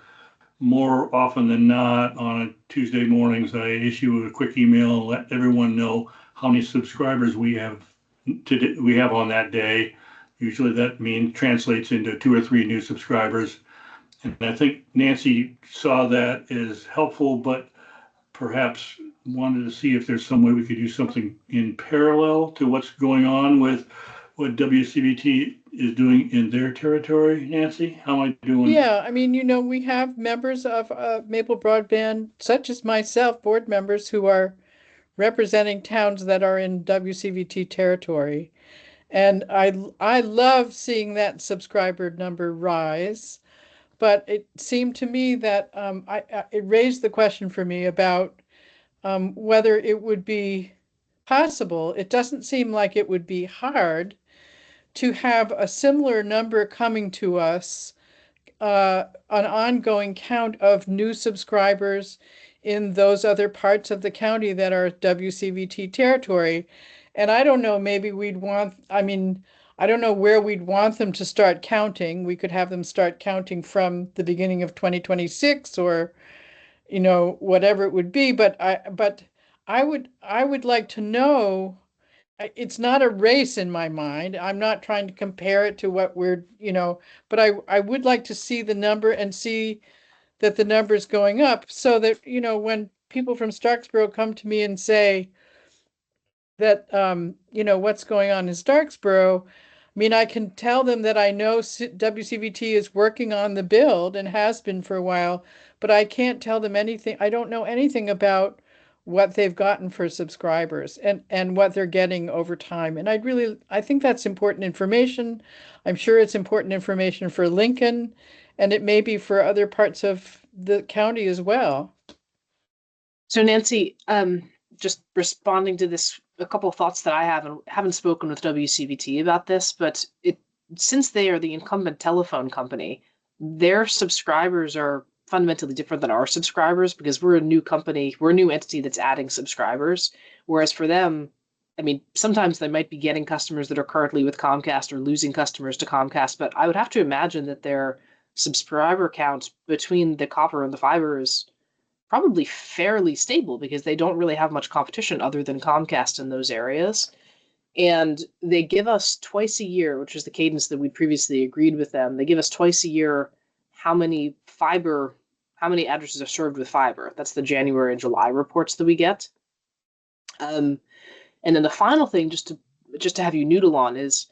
more often than not, on Tuesday mornings, I issue a quick email and let everyone know how many subscribers we have on that day. Usually that translates into 2 or 3 new subscribers. And I think Nancy saw that as helpful, but perhaps wanted to see if there's some way we could do something in parallel to what's going on with what WCBT is doing in their territory. Nancy, how am I doing? Yeah, I mean, we have members of Maple Broadband, such as myself, board members who are representing towns that are in WCVT territory. And I love seeing that subscriber number rise. But it seemed to me that it raised the question for me about whether it would be possible. It doesn't seem like it would be hard to have a similar number coming to us, an ongoing count of new subscribers in those other parts of the county that are WCVT territory. And I don't know, maybe I don't know where we'd want them to start counting. We could have them start counting from the beginning of 2026 or, whatever it would be. But I would like to know. It's not a race in my mind. I'm not trying to compare it to what but I would like to see the number and see that the number is going up so that, when people from Starksboro come to me and say, that, what's going on in Starksboro. I mean, I can tell them that I know WCVT is working on the build and has been for a while, but I can't tell them anything. I don't know anything about what they've gotten for subscribers and what they're getting over time. And I think that's important information. I'm sure it's important information for Lincoln, and it may be for other parts of the county as well. So Nancy, just responding to this, a couple of thoughts that I have, and haven't spoken with WCVT about this, but since they are the incumbent telephone company, their subscribers are fundamentally different than our subscribers because we're a new company, we're a new entity that's adding subscribers. Whereas for them, I mean, sometimes they might be getting customers that are currently with Comcast or losing customers to Comcast, but I would have to imagine that their subscriber count between the copper and the fiber is probably fairly stable because they don't really have much competition other than Comcast in those areas. And they give us twice a year, which is the cadence that we previously agreed with them. They give us twice a year how many addresses are served with fiber. That's the January and July reports that we get. And then the final thing, just to have you noodle on, is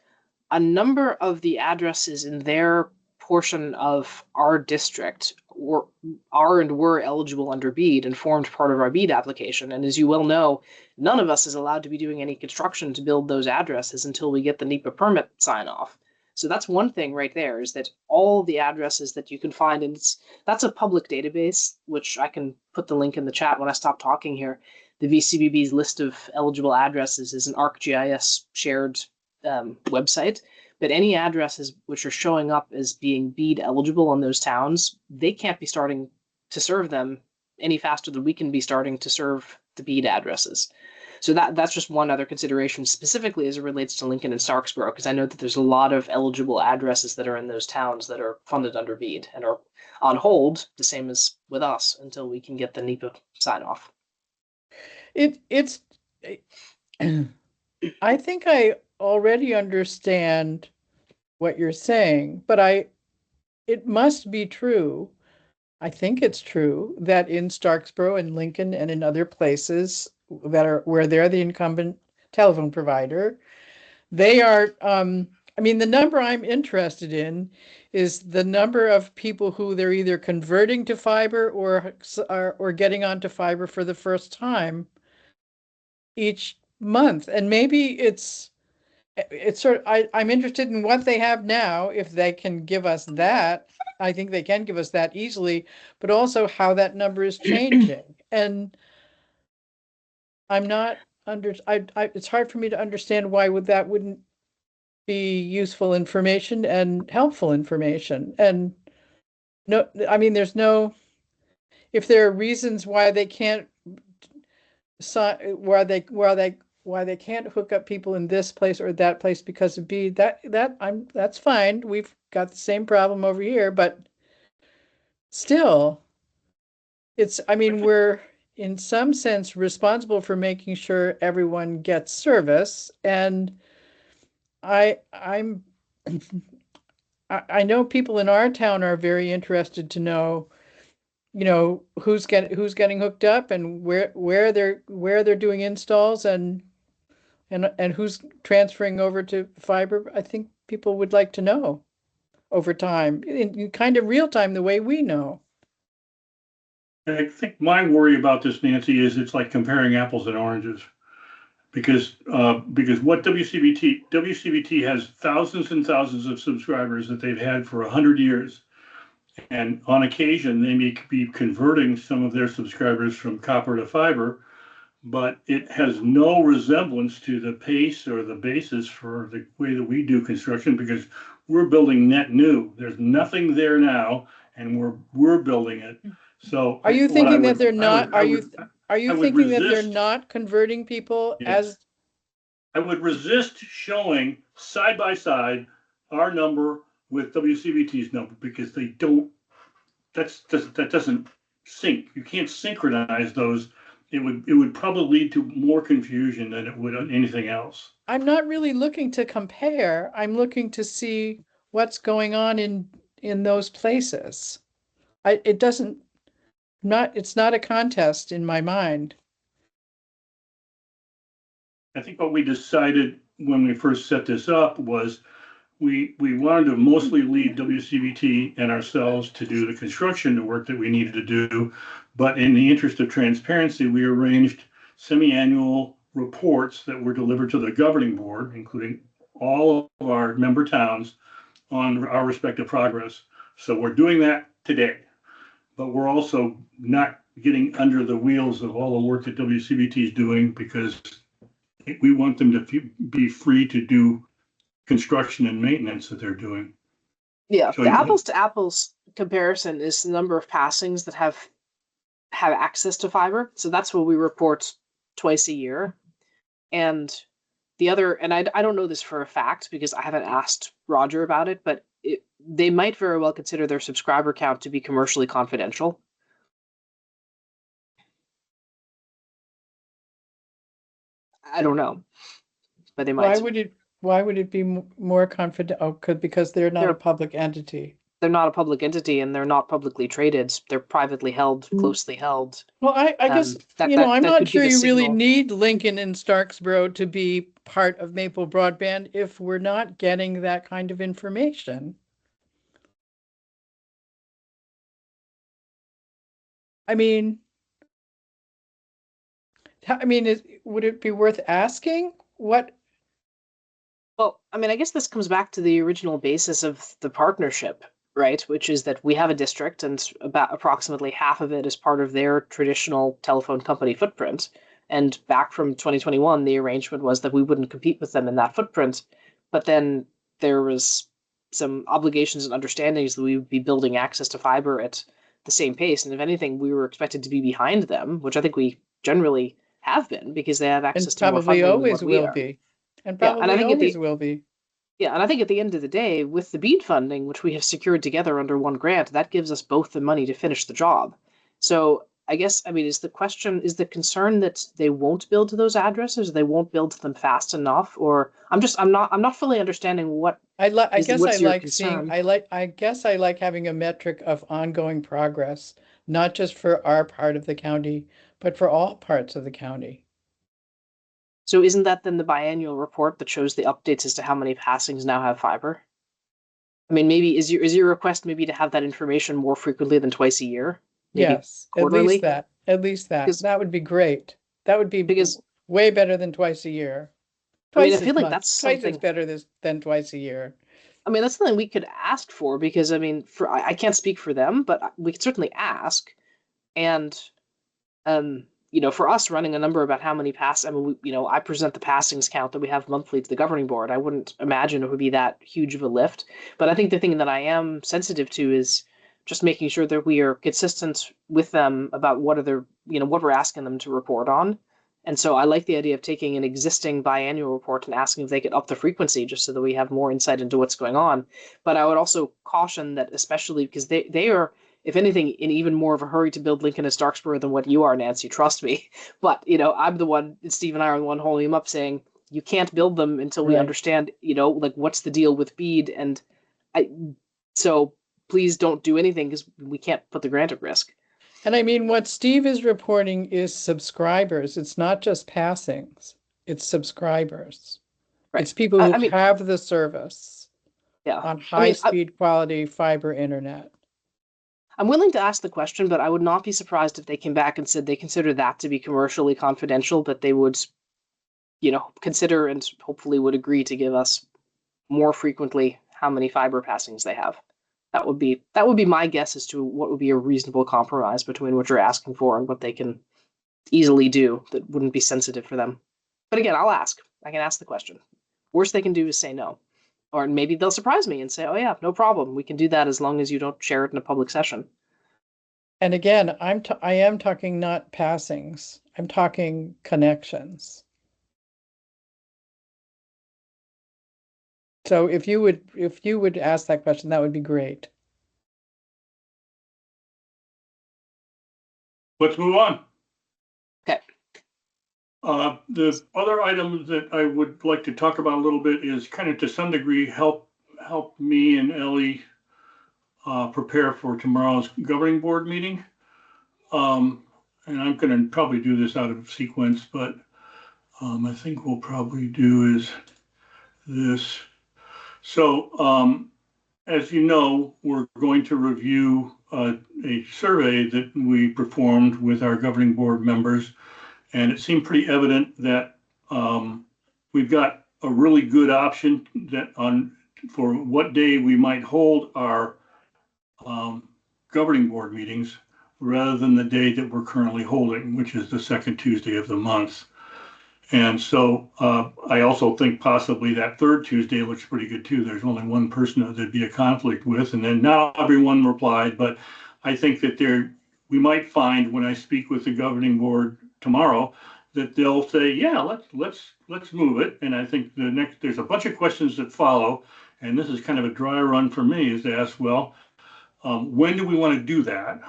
a number of the addresses in their portion of our district were eligible under BEAD and formed part of our BEAD application. And as you well know, none of us is allowed to be doing any construction to build those addresses until we get the NEPA permit sign off. So that's one thing right there, is that all the addresses that you can find, and that's a public database, which I can put the link in the chat when I stop talking here. The VCBB's list of eligible addresses is an ArcGIS shared website. But any addresses which are showing up as being BEAD eligible in those towns, they can't be starting to serve them any faster than we can be starting to serve the BEAD addresses. So that's just one other consideration, specifically as it relates to Lincoln and Starksboro, because I know that there's a lot of eligible addresses that are in those towns that are funded under BEAD and are on hold, the same as with us, until we can get the NEPA sign off. I think I already understand what you're saying, but it must be true. I think it's true that in Starksboro and Lincoln and in other places where they're the incumbent telephone provider, they are, I mean, the number I'm interested in is the number of people who they're either converting to fiber or getting onto fiber for the first time each month. And maybe it's sort of, I'm interested in what they have now. If they can give us that, I think they can give us that easily, but also how that number is changing. And I'm not it's hard for me to understand why that wouldn't be useful information and helpful information. And no, I mean, if there are reasons why they can't why they can't hook up people in this place or that place because of BEAD, that's fine. We've got the same problem over here, but still, I mean, we're in some sense responsible for making sure everyone gets service. And I'm I know people in our town are very interested to know, who's getting hooked up and where they're doing installs and who's transferring over to fiber. I think people would like to know over time, in kind of real time, the way we know. I think my worry about this, Nancy, is it's like comparing apples and oranges. Because what WCVT has thousands and thousands of subscribers that they've had for 100 years. And on occasion, they may be converting some of their subscribers from copper to fiber, but it has no resemblance to the pace or the basis for the way that we do construction, because we're building net new. There's nothing there now, and we're building it. So are you thinking that they're not? Are you thinking that they're not converting people? Yes. As I would resist showing side by side our number with WCVT's number, because they don't. That doesn't sync. You can't synchronize those. It would probably lead to more confusion than it would on anything else. I'm not really looking to compare. I'm looking to see what's going on in those places. It's not a contest in my mind. I think what we decided when we first set this up was we wanted to mostly leave WCBT and ourselves to do the construction work that we needed to do. But in the interest of transparency, we arranged semi-annual reports that were delivered to the governing board, including all of our member towns, on our respective progress. So we're doing that today, but we're also not getting under the wheels of all the work that WCBT is doing, because we want them to be free to do construction and maintenance that they're doing. Yeah, So the apples to apples comparison is the number of passings that have access to fiber. So that's what we report twice a year. And the other, and I don't know this for a fact because I haven't asked Roger about it, but they might very well consider their subscriber count to be commercially confidential. I don't know, but they might. Why would it be more confident? Oh, because they're not a public entity. They're not a public entity and they're not publicly traded. They're privately held, closely held. Well, I guess, I'm not sure you really need Lincoln and Starksboro to be part of Maple Broadband if we're not getting that kind of information. I mean, would it be worth asking what? Well, I mean, I guess this comes back to the original basis of the partnership, right? Which is that we have a district and about approximately half of it is part of their traditional telephone company footprint. And back from 2021, the arrangement was that we wouldn't compete with them in that footprint. But then there was some obligations and understandings that we would be building access to fiber at the same pace. And if anything, we were expected to be behind them, which I think we generally have been because they have access to more fiber than what we are. And probably always will be. Yeah, and I think at the end of the day, with the BEAD funding, which we have secured together under one grant, that gives us both the money to finish the job. So I guess, I mean, is the concern that they won't build to those addresses, or they won't build to them fast enough, or I'm not fully understanding what I guess I like having a metric of ongoing progress, not just for our part of the county, but for all parts of the county. So isn't that then the biannual report that shows the updates as to how many passings now have fiber? I mean, maybe is your request maybe to have that information more frequently than twice a year? Maybe yes, quarterly? At least that. That would be great. That would be way better than twice a year. I feel like that's something twice is better than twice a year. I mean, that's something we could ask for because I mean, I can't speak for them, but we could certainly ask. And for us running a number about how many I present the passings count that we have monthly to the governing board. I wouldn't imagine it would be that huge of a lift. But I think the thing that I am sensitive to is just making sure that we are consistent with them about what we're asking them to report on. And so I like the idea of taking an existing biannual report and asking if they could up the frequency just so that we have more insight into what's going on. But I would also caution that, especially because they are, if anything, in even more of a hurry to build Lincoln and Starksboro than what you are, Nancy, trust me. But, I'm the one, Steve and I are the one holding him up saying, you can't build them until we understand, what's the deal with BEAD. And so please don't do anything because we can't put the grant at risk. And I mean, what Steve is reporting is subscribers. It's not just passings. It's subscribers. Right. It's people who have the service on high-speed quality fiber internet. I'm willing to ask the question, but I would not be surprised if they came back and said they consider that to be commercially confidential, but they would, consider and hopefully would agree to give us more frequently how many fiber passings they have. That would be my guess as to what would be a reasonable compromise between what you're asking for and what they can easily do that wouldn't be sensitive for them. But again, I'll ask. I can ask the question. Worst they can do is say no. Or maybe they'll surprise me and say, oh yeah, no problem. We can do that as long as you don't share it in a public session. And again, I am talking not passings. I'm talking connections. So if you would ask that question, that would be great. Let's move on. Okay. The other item that I would like to talk about a little bit is kind of to some degree help me and Ellie prepare for tomorrow's governing board meeting. And I'm going to probably do this out of sequence, but I think we'll probably do is this. So, as you know, we're going to review a survey that we performed with our governing board members, and it seemed pretty evident that we've got a really good option that for what day we might hold our governing board meetings rather than the day that we're currently holding, which is the second Tuesday of the month. And so I also think possibly that third Tuesday looks pretty good too. There's only one person that there'd be a conflict with, and then not everyone replied, but I think that we might find when I speak with the governing board tomorrow that they'll say, yeah, let's move it. And I think there's a bunch of questions that follow, and this is kind of a dry run for me, is to ask, well, when do we want to do that?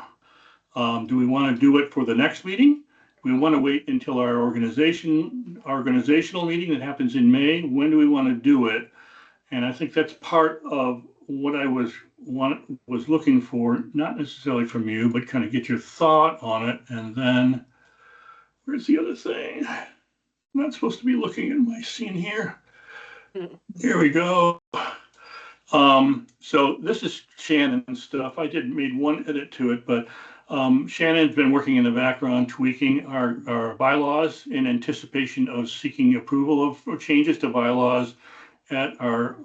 Do we want to do it for the next meeting? We want to wait until our organizational meeting that happens in May. When do we want to do it? And I think that's part of what I was looking for, not necessarily from you, but kind of get your thought on it. And then where's the other thing? I'm not supposed to be looking at my scene here. Here we go. So this is Shannon's stuff. I made one edit to it, but Shannon's been working in the background tweaking our bylaws in anticipation of seeking approval of changes to bylaws at our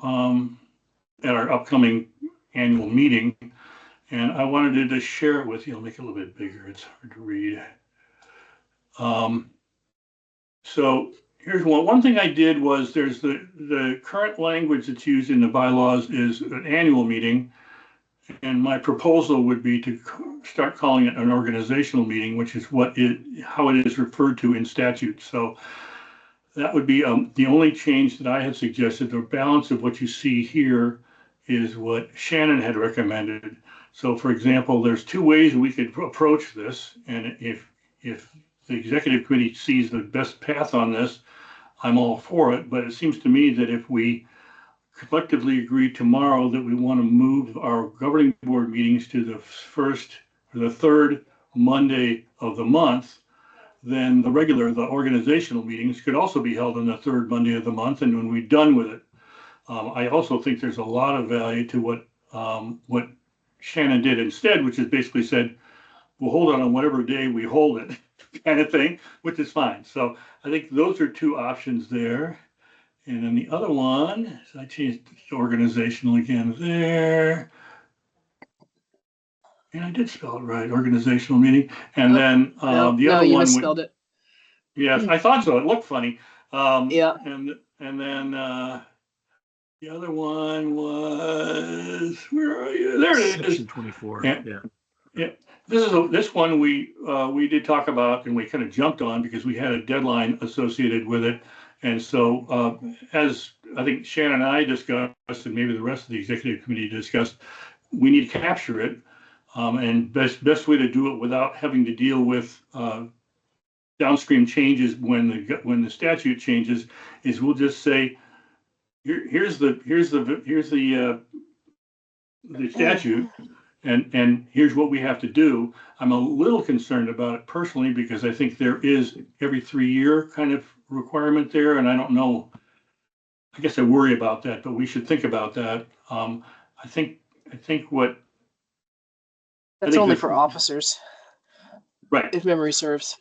upcoming annual meeting. And I wanted to share it with you. I'll make it a little bit bigger. It's hard to read. So here's one thing I did was there's the current language that's used in the bylaws is an annual meeting. And my proposal would be to start calling it an organizational meeting, which is how it is referred to in statute. So that would be the only change that I had suggested. The balance of what you see here is what Shannon had recommended. So for example, there's two ways we could approach this. And if the executive committee sees the best path on this, I'm all for it. But it seems to me that if we collectively agree tomorrow that we want to move our governing board meetings to the first or the third Monday of the month, then the organizational meetings could also be held on the third Monday of the month, and when we're done with it. I also think there's a lot of value to what Shannon did instead, which is basically said, we'll hold it on whatever day we hold it, kind of thing, which is fine. So I think those are two options there. And then the other one, so I changed to organizational again there. And I did spell it right, organizational meeting. And then the other you one misspelled it. Yes, I thought so. It looked funny. Yeah. And then the other one was, where are you? There it is. Section 24. Yeah. Yeah. This one we did talk about, and we kind of jumped on because we had a deadline associated with it. And so as I think Shannon and I discussed, and maybe the rest of the executive committee discussed, we need to capture it. And best way to do it without having to deal with downstream changes when the statute changes is we'll just say, here's the statute. And here's what we have to do. I'm a little concerned about it personally because I think there is every 3-year kind of requirement there, and I don't know. I guess I worry about that, but we should think about that. I think what That's only for officers, right, if memory serves.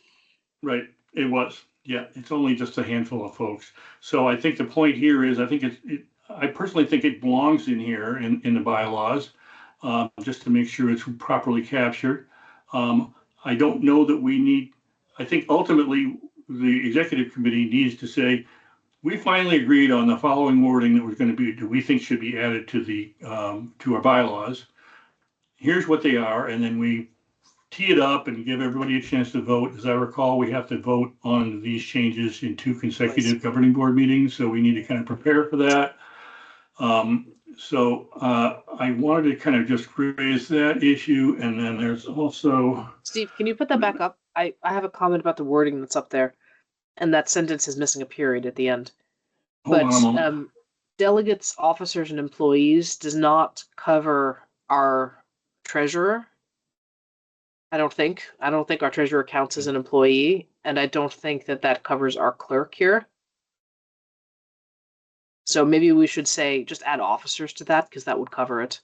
right. It was, yeah. It's only just a handful of folks. So I think the point here is, I personally think it belongs in here in the bylaws. Just to make sure it's properly captured. I don't know that I think ultimately the executive committee needs to say, we finally agreed on the following wording that was going to be, do we think should be added to our bylaws. Here's what they are, and then we tee it up and give everybody a chance to vote. As I recall, we have to vote on these changes in 2 consecutive governing board meetings, so we need to kind of prepare for that. So I wanted to kind of just raise that issue, and then there's also Steve, can you put that back up? I have a comment about the wording that's up there, and that sentence is missing a period at the end. hold on a moment. Delegates, officers, and employees does not cover our treasurer. I don't think. I don't think our treasurer counts as an employee, and I don't think that that covers our clerk here. So maybe we should say just add officers to that because that would cover it.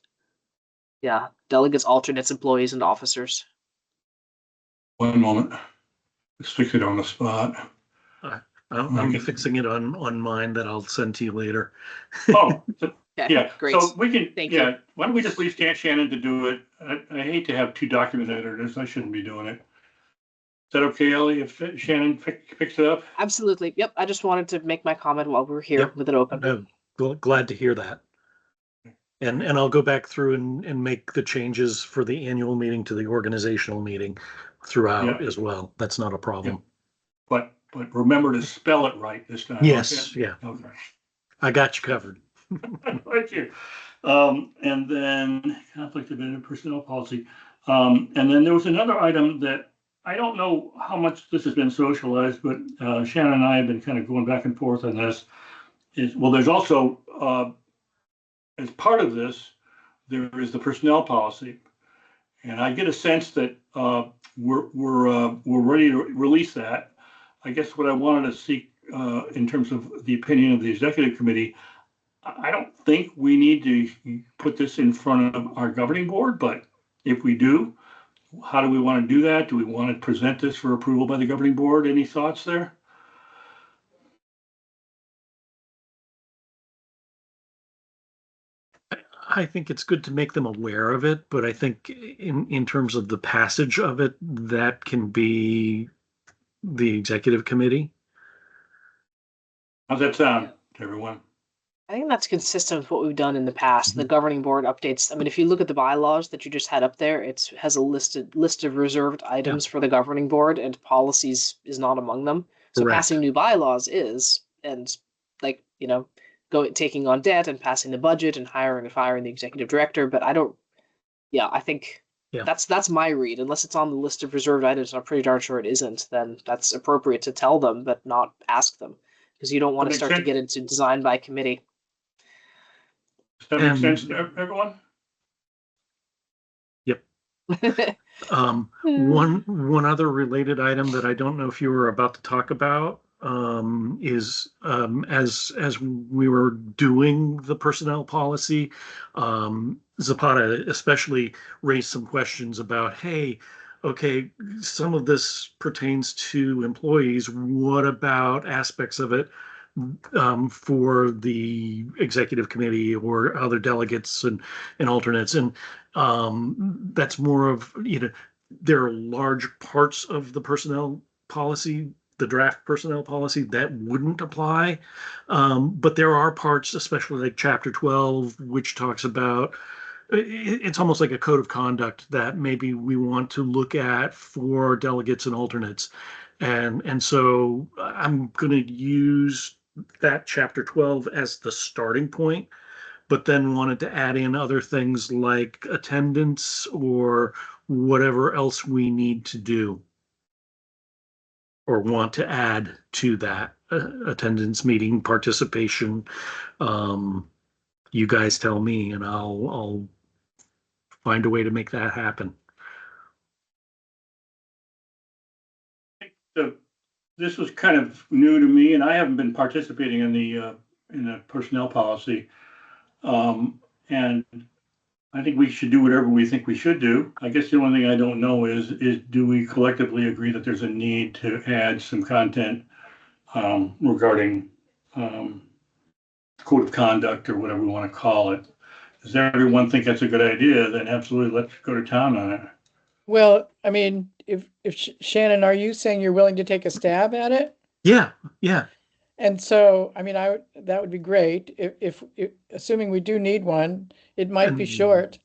Yeah, delegates, alternates, employees, and officers. One moment. Let's fix it on the spot. I'm fixing it on mine that I'll send to you later. Oh, Okay, yeah. great. So we can, Thank you. yeah, why don't we just leave Shannon to do it? I hate to have two document editors. I shouldn't be doing it. Is that okay, Ellie, if Shannon picks it up? Absolutely. Yep. I just wanted to make my comment while we were here Yep. with it open. No, glad to hear that. And I'll go back through and make the changes for the annual meeting to the organizational meeting throughout as well. That's not a problem. But remember to spell it right this time. Yes, okay? yeah. Okay. I got you covered. Thank you. And then conflict of interest personnel policy. And then there was another item that I don't know how much this has been socialized, but Shannon and I have been kind of going back and forth on this. Well, there's also, as part of this, there is the personnel policy. And I get a sense that we're ready to release that. I guess what I wanted to seek in terms of the opinion of the executive committee, I don't think we need to put this in front of our governing board, but if we do, how do we want to do that? Do we want to present this for approval by the governing board? Any thoughts there? I think it's good to make them aware of it, but I think in terms of the passage of it, that can be the executive committee. How's that sound to everyone? I think that's consistent with what we've done in the past. The governing board updates. I mean, if you look at the bylaws that you just had up there, it has a list of reserved items for the governing board, and policies is not among them. So Correct. passing new bylaws is, and like taking on debt and passing the budget and hiring and firing the executive director. But I don't. Yeah, I think that's my read. Unless it's on the list of reserved items, I'm pretty darn sure it isn't. Then that's appropriate to tell them, but not ask them, because you don't want to start to get into design by committee. Does that make sense to everyone? Yep. One other related item that I don't know if you were about to talk about is as we were doing the personnel policy, Zapata especially raised some questions about, hey, okay, some of this pertains to employees. What about aspects of it for the executive committee or other delegates and alternates? And that's more of, there are large parts of the personnel policy, the draft personnel policy, that wouldn't apply. But there are parts, especially like Chapter 12, which talks about, it's almost like a code of conduct that maybe we want to look at for delegates and alternates. And so I'm going to use that Chapter 12 as the starting point, but then wanted to add in other things like attendance or whatever else we need to do or want to add to that attendance, meeting, participation. You guys tell me, and I'll find a way to make that happen. This was kind of new to me, and I haven't been participating in the personnel policy. And I think we should do whatever we think we should do. I guess the only thing I don't know is do we collectively agree that there's a need to add some content regarding code of conduct or whatever we want to call it? Does everyone think that's a good idea? Then absolutely, let's go to town on it. Well, I mean, if Shannon, are you saying you're willing to take a stab at it? Yeah. And so, I mean, that would be great. If assuming we do need one, it might be short.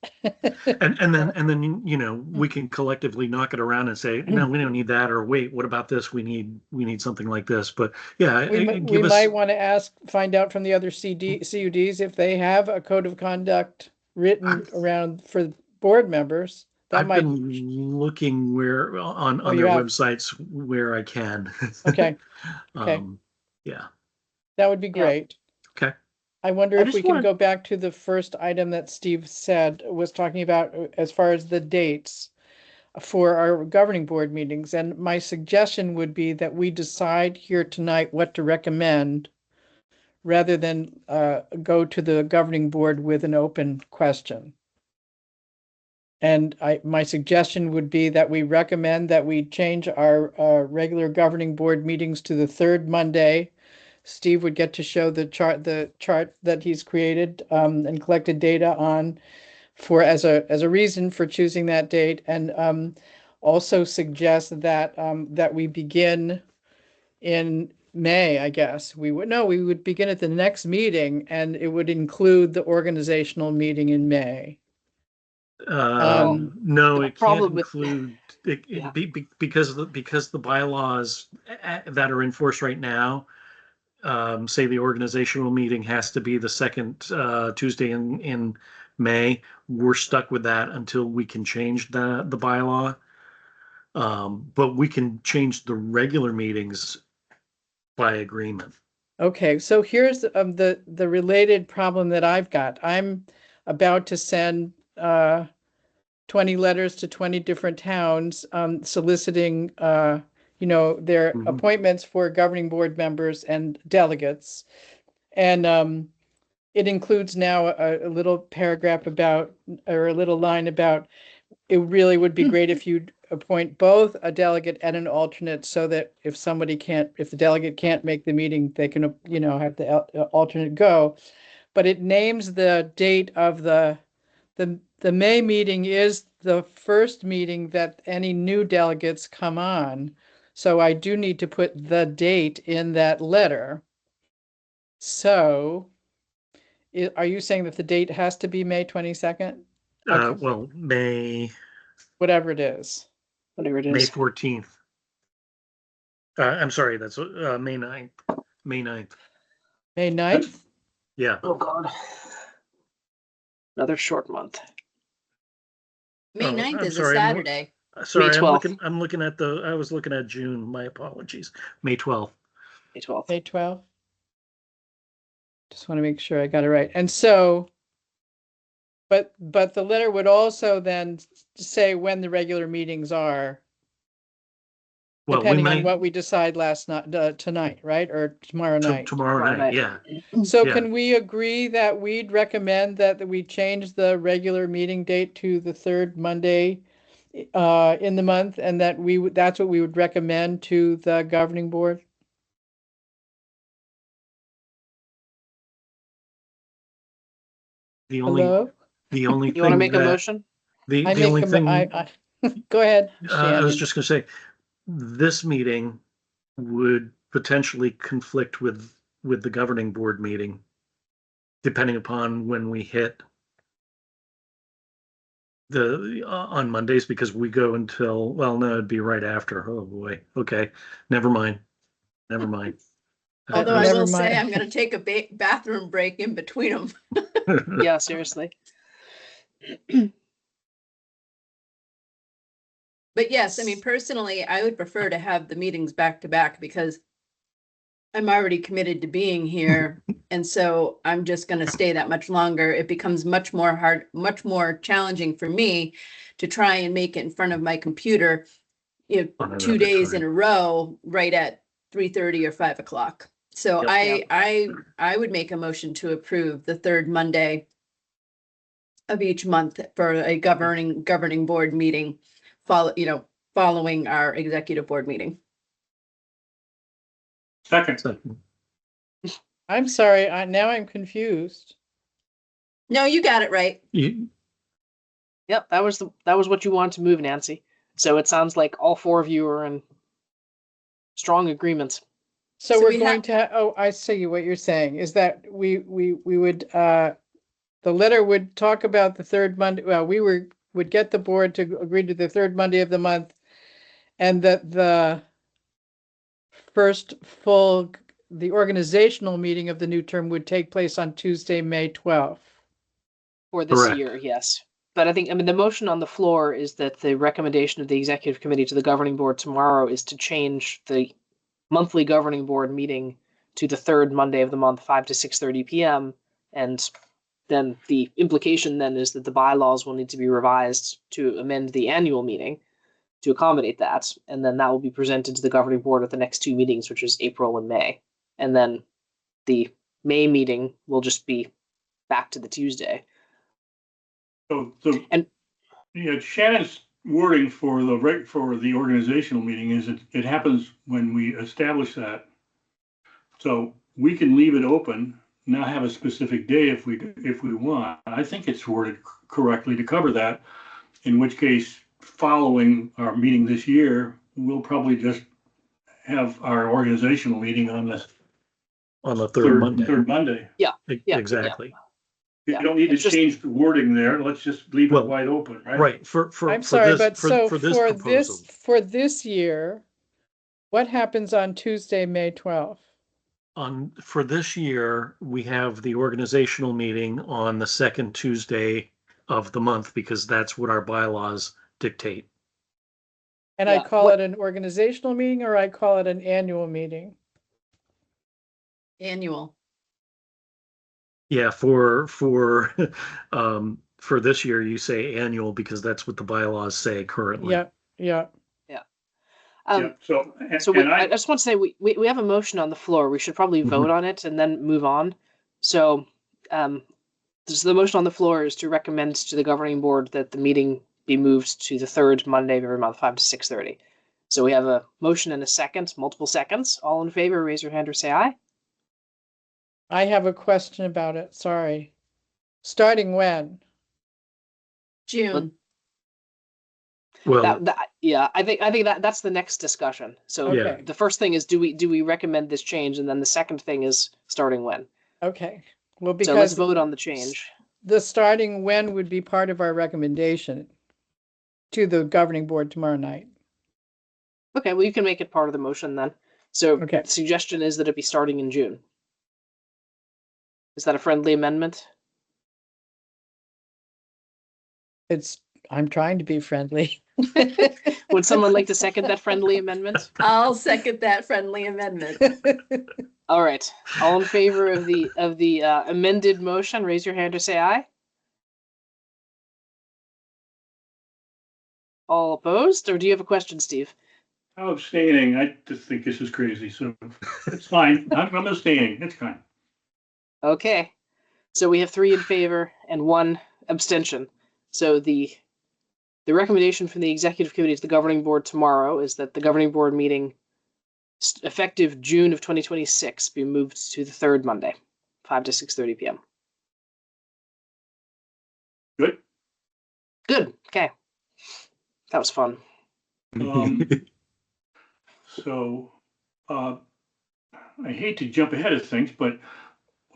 and then we can collectively knock it around and say, no, we don't need that, or wait, what about this? We need something like this. But yeah, we might want to find out from the other CUDs if they have a code of conduct written around for board members. I've been looking where on their websites where I can. Okay. Yeah. That would be great. Yeah. Okay. I wonder if we can go back to the first item that Steve was talking about as far as the dates. for our governing board meetings. And my suggestion would be that we decide here tonight what to recommend rather than go to the governing board with an open question. And my suggestion would be that we recommend that we change our regular governing board meetings to the third Monday. Steve would get to show the chart that he's created and collected data on for as a reason for choosing that date, and also suggest that that we begin in May, I guess. We would begin at the next meeting, and it would include the organizational meeting in May. No, the it can't problem with- include, Yeah. because the bylaws that are in force right now, say the organizational meeting has to be the second Tuesday in May. We're stuck with that until we can change the bylaw. But we can change the regular meetings by agreement. Okay, so here's the related problem that I've got. I'm about to send 20 letters to 20 different towns soliciting their Mhm. appointments for governing board members and delegates. And it includes now a little paragraph about, or a little line about, it really would be great if you'd appoint both a delegate and an alternate, so that if the delegate can't make the meeting, they can, have the alternate go. But it names the date of the May meeting is the first meeting that any new delegates come on. So I do need to put the date in that letter. So are you saying that the date has to be May 22nd? Okay. Well, Whatever it is. Whatever it May is. 14th. I'm sorry, that's May 9th. May 9th. May 9th? Yeah. Oh God. Another short month. May Oh, 9th I'm is a sorry, Saturday. Sorry, May I'm 12th. looking at I was looking at June. My apologies. May 12th. May 12th. May 12th? Just want to make sure I got it right. And so, but the letter would also then say when the regular meetings are, Well, depending on what we decide tonight, right? Or tomorrow night. tomorrow night. Yeah. So Yeah. can we agree that we'd recommend that we change the regular meeting date to the third Monday in the month, and that that's what we would recommend to the governing board? The only Hello? the only You want to thing make a that motion? the I the only make thing go ahead, I was Shannon. just going to say, this meeting would potentially conflict with the governing board meeting, depending upon when we hit the on Mondays, because we go until, well, no, it'd be right after. Oh boy. Okay, never mind. Never mind. Although I Never will mind. say I'm going to take a bathroom break in between them. Yeah, seriously. But yes, I mean, personally, I would prefer to have the meetings back to back, because I'm already committed to being here. And so I'm just going to stay that much longer. It becomes much more challenging for me to try and make it in front of my computer, On 2 another days time. in a row, right at 3:30 or 5 o'clock. So Yep. I would make a motion to approve the third Monday of each month for a governing board meeting, following our executive board meeting. Second. I'm sorry, now I'm confused. No, you got it right. Yep, that was what you wanted to move, Nancy. So it sounds like all four of you are in strong agreement. So So we're we going to, I see what you're saying, is that we would, the letter would talk about the third Monday, well, would get the board to agree to the third Monday of the month, and that the first the organizational meeting of the new term would take place on Tuesday, May 12th. For this Correct. year, yes. But I mean, the motion on the floor is that the recommendation of the executive committee to the governing board tomorrow is to change the monthly governing board meeting to the third Monday of the month, 5 to 6:30 p.m. And then the implication then is that the bylaws will need to be revised to amend the annual meeting. to accommodate that. And then that will be presented to the governing board at the next two meetings, which is April and May. And then the May meeting will just be back to the Tuesday. And Shannon's wording for the organizational meeting is it happens when we establish that. So we can leave it open, not have a specific day if we want. I think it's worded correctly to cover that, in which case, following our meeting this year, we'll probably just have our organizational meeting on the third Monday. Yeah, Exactly. You don't need to change the wording there. Let's just leave it wide open, right? Right. I'm sorry, this, but so for this proposal, for this year, what happens on Tuesday, May 12th? For this year, we have the organizational meeting on the second Tuesday of the month because that's what our bylaws dictate. And I call it an organizational meeting, or I call it an annual meeting? Annual. Yeah, for this year, you say annual because that's what the bylaws say currently. Yeah. So I just want to say we have a motion on the floor. We should probably vote on it and then move on. So, the motion on the floor is to recommend to the governing board that the meeting be moved to the third Monday of every month, 5 to 6:30. So we have a motion and a second, multiple seconds. All in favor, raise your hand or say aye. I have a question about it. Sorry. Starting when? June. Well, I think that's the next discussion. So the first thing is, do we recommend this change, and then the second thing is starting when. Okay. Well, because so let's vote on the change. The starting when would be part of our recommendation to the governing board tomorrow night. Okay, well, you can make it part of the motion then. So the suggestion is that it be starting in June. Is that a friendly amendment? I'm trying to be friendly. Would someone like to second that friendly amendment? I'll second that friendly amendment. All right. All in favor of the amended motion, raise your hand or say aye. All opposed? Or do you have a question, Steve? I'm abstaining. I just think this is crazy, so it's fine. I'm abstaining. It's fine. Okay. So we have 3 in favor and 1 abstention. So the recommendation from the executive committee to the governing board tomorrow is that the governing board meeting effective June of 2026 be moved to the third Monday, 5 to 6:30 p.m. Good. Okay. That was fun. So I hate to jump ahead of things, but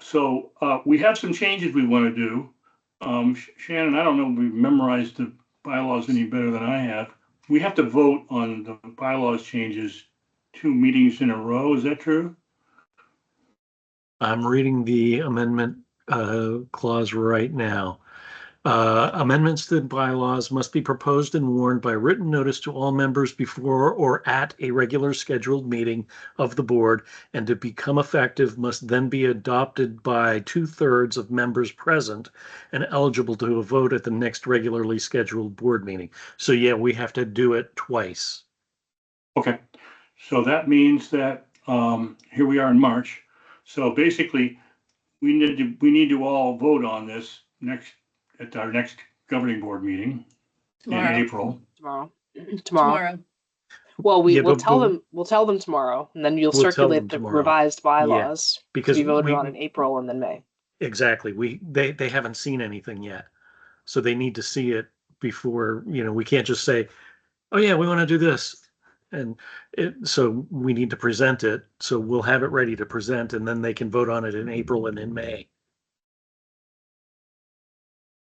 so we have some changes we want to do. Shannon, I don't know if we've memorized the bylaws any better than I have. We have to vote on the bylaws changes 2 meetings in a row. Is that true? I'm reading the amendment clause right now. Amendments to the bylaws must be proposed and warned by written notice to all members before or at a regular scheduled meeting of the board, and to become effective must then be adopted by 2/3 of members present and eligible to a vote at the next regularly scheduled board meeting. So yeah, we have to do it twice. Okay, so that means that here we are in March. So basically, we need to all vote on this at our next governing board meeting in April. Tomorrow. Well, we'll tell them tomorrow, and then you'll circulate the revised bylaws because to be voted on in April and then May. Exactly. They haven't seen anything yet, so they need to see it before. We can't just say, "Oh yeah, we want to do this," so we need to present it. So we'll have it ready to present, and then they can vote on it in April and in May.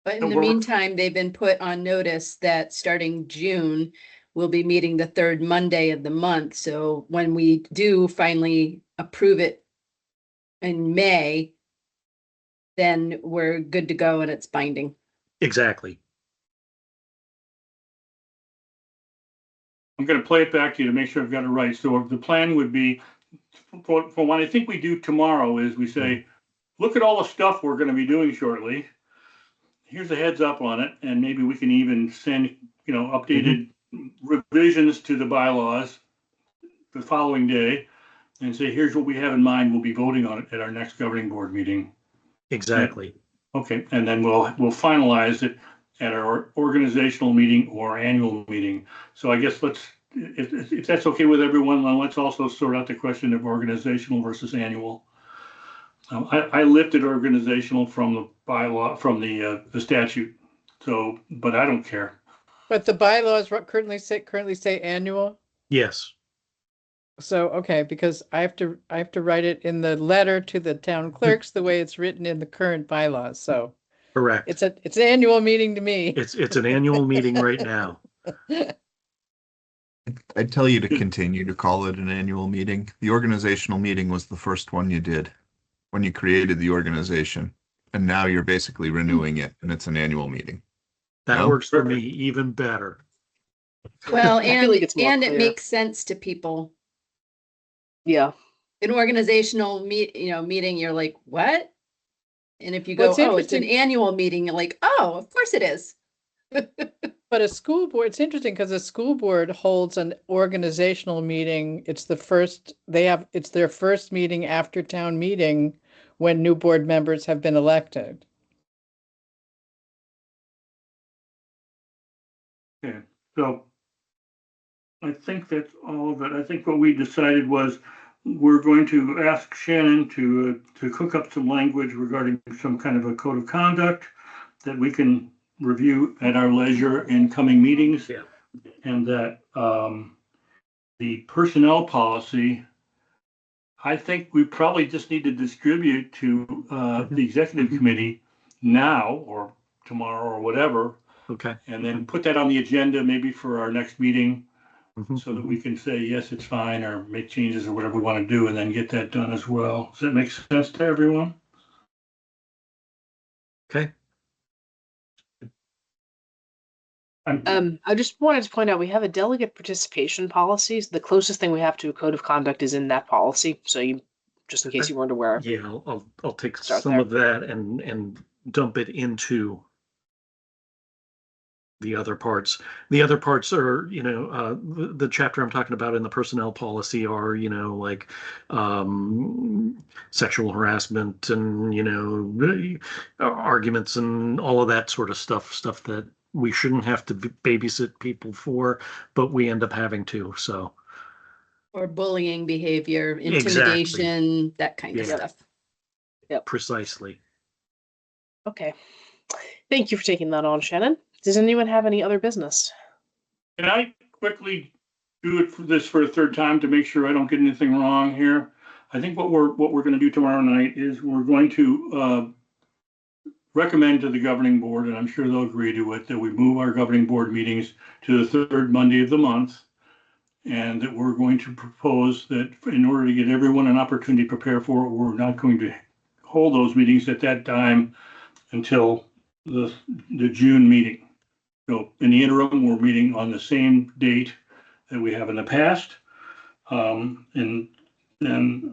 But in the meantime, they've been put on notice that starting June, we'll be meeting the third Monday of the month. So when we do finally approve it in May, then we're good to go and it's binding. Exactly. I'm going to play it back to you to make sure I've got it right. So the plan would be, for what I think we do tomorrow is we say, look at all the stuff we're going to be doing shortly. Here's a heads up on it, and maybe we can even send, updated revisions to the bylaws the following day and say, here's what we have in mind. We'll be voting on it at our next governing board meeting. Exactly. Okay, and then we'll finalize it at our organizational meeting or annual meeting. So I guess if that's okay with everyone, then let's also sort out the question of organizational versus annual. I lifted organizational from the bylaw, from the statute. So, but I don't care. But the bylaws currently say annual. Yes. So, okay, because I have to write it in the letter to the town clerks the way it's written in the current bylaws. So Correct. it's an annual meeting to me. It's an annual meeting right now. I'd tell you to continue to call it an annual meeting. The organizational meeting was the first one you did when you created the organization. And now you're basically renewing it and it's an annual meeting. That No? works for me even better. Well, I feel and like it's more it clear. makes sense to people. Yeah. An organizational meeting, you're like, what? And if you Well, go, it's oh, it's an interesting- annual meeting, you're like, oh, of course it is. But a school board, it's interesting because a school board holds an organizational meeting. It's their first meeting after town meeting when new board members have been elected. Okay, so I think that's all of it. I think what we decided was we're going to ask Shannon to cook up some language regarding some kind of a code of conduct that we can review at our leisure in coming meetings. Yeah. And that the personnel policy, I think we probably just need to distribute to the executive committee now or tomorrow or whatever, Okay. and then put that on the agenda maybe for our next meeting Mhm. so that we can say, yes, it's fine, or make changes or whatever we want to do, and then get that done as well. Does that make sense to everyone? Okay. I just wanted to point out we have a delegate participation policy. The closest thing we have to a code of conduct is in that policy. So you, just in case you weren't aware. Yeah, I'll take Start some there. of that and dump it into the other parts. The other parts are, the chapter I'm talking about in the personnel policy are, like sexual harassment and, arguments and all of that sort of stuff that we shouldn't have to babysit people for, but we end up having to. So, Or bullying behavior, Exactly. intimidation, that kind of Yeah. stuff. precisely. Okay. Thank you for taking that on, Shannon. Does anyone have any other business? Can I quickly do it for a third time to make sure I don't get anything wrong here? I think what we're going to do tomorrow night is we're going to recommend to the governing board, and I'm sure they'll agree to it, that we move our governing board meetings to the third Monday of the month, and that we're going to propose that in order to get everyone an opportunity to prepare for it, we're not going to hold those meetings at that time until the June meeting. So in the interim, we're meeting on the same date that we have in the past. And then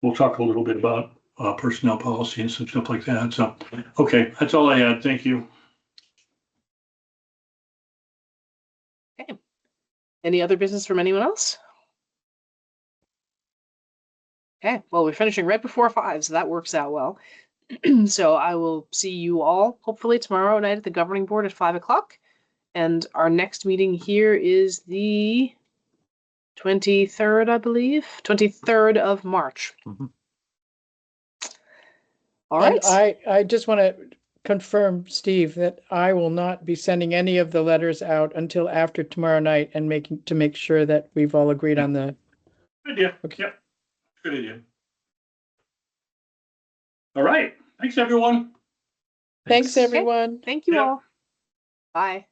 we'll talk a little bit about personnel policy and some stuff like that. So, okay, that's all I had. Thank you. Okay. Any other business from anyone else? Okay, well, we're finishing right before 5, so that works out well. So I will see you all hopefully tomorrow night at the governing board at 5 o'clock. And our next meeting here is the 23rd, I believe. 23rd of March. Mhm. All And right. I just want to confirm, Steve, that I will not be sending any of the letters out until after tomorrow night and make sure that we've all agreed on the. Good idea. Okay. Yep. Good idea. All right. Thanks, everyone. Thanks, everyone. Thank you Yep. all. Bye.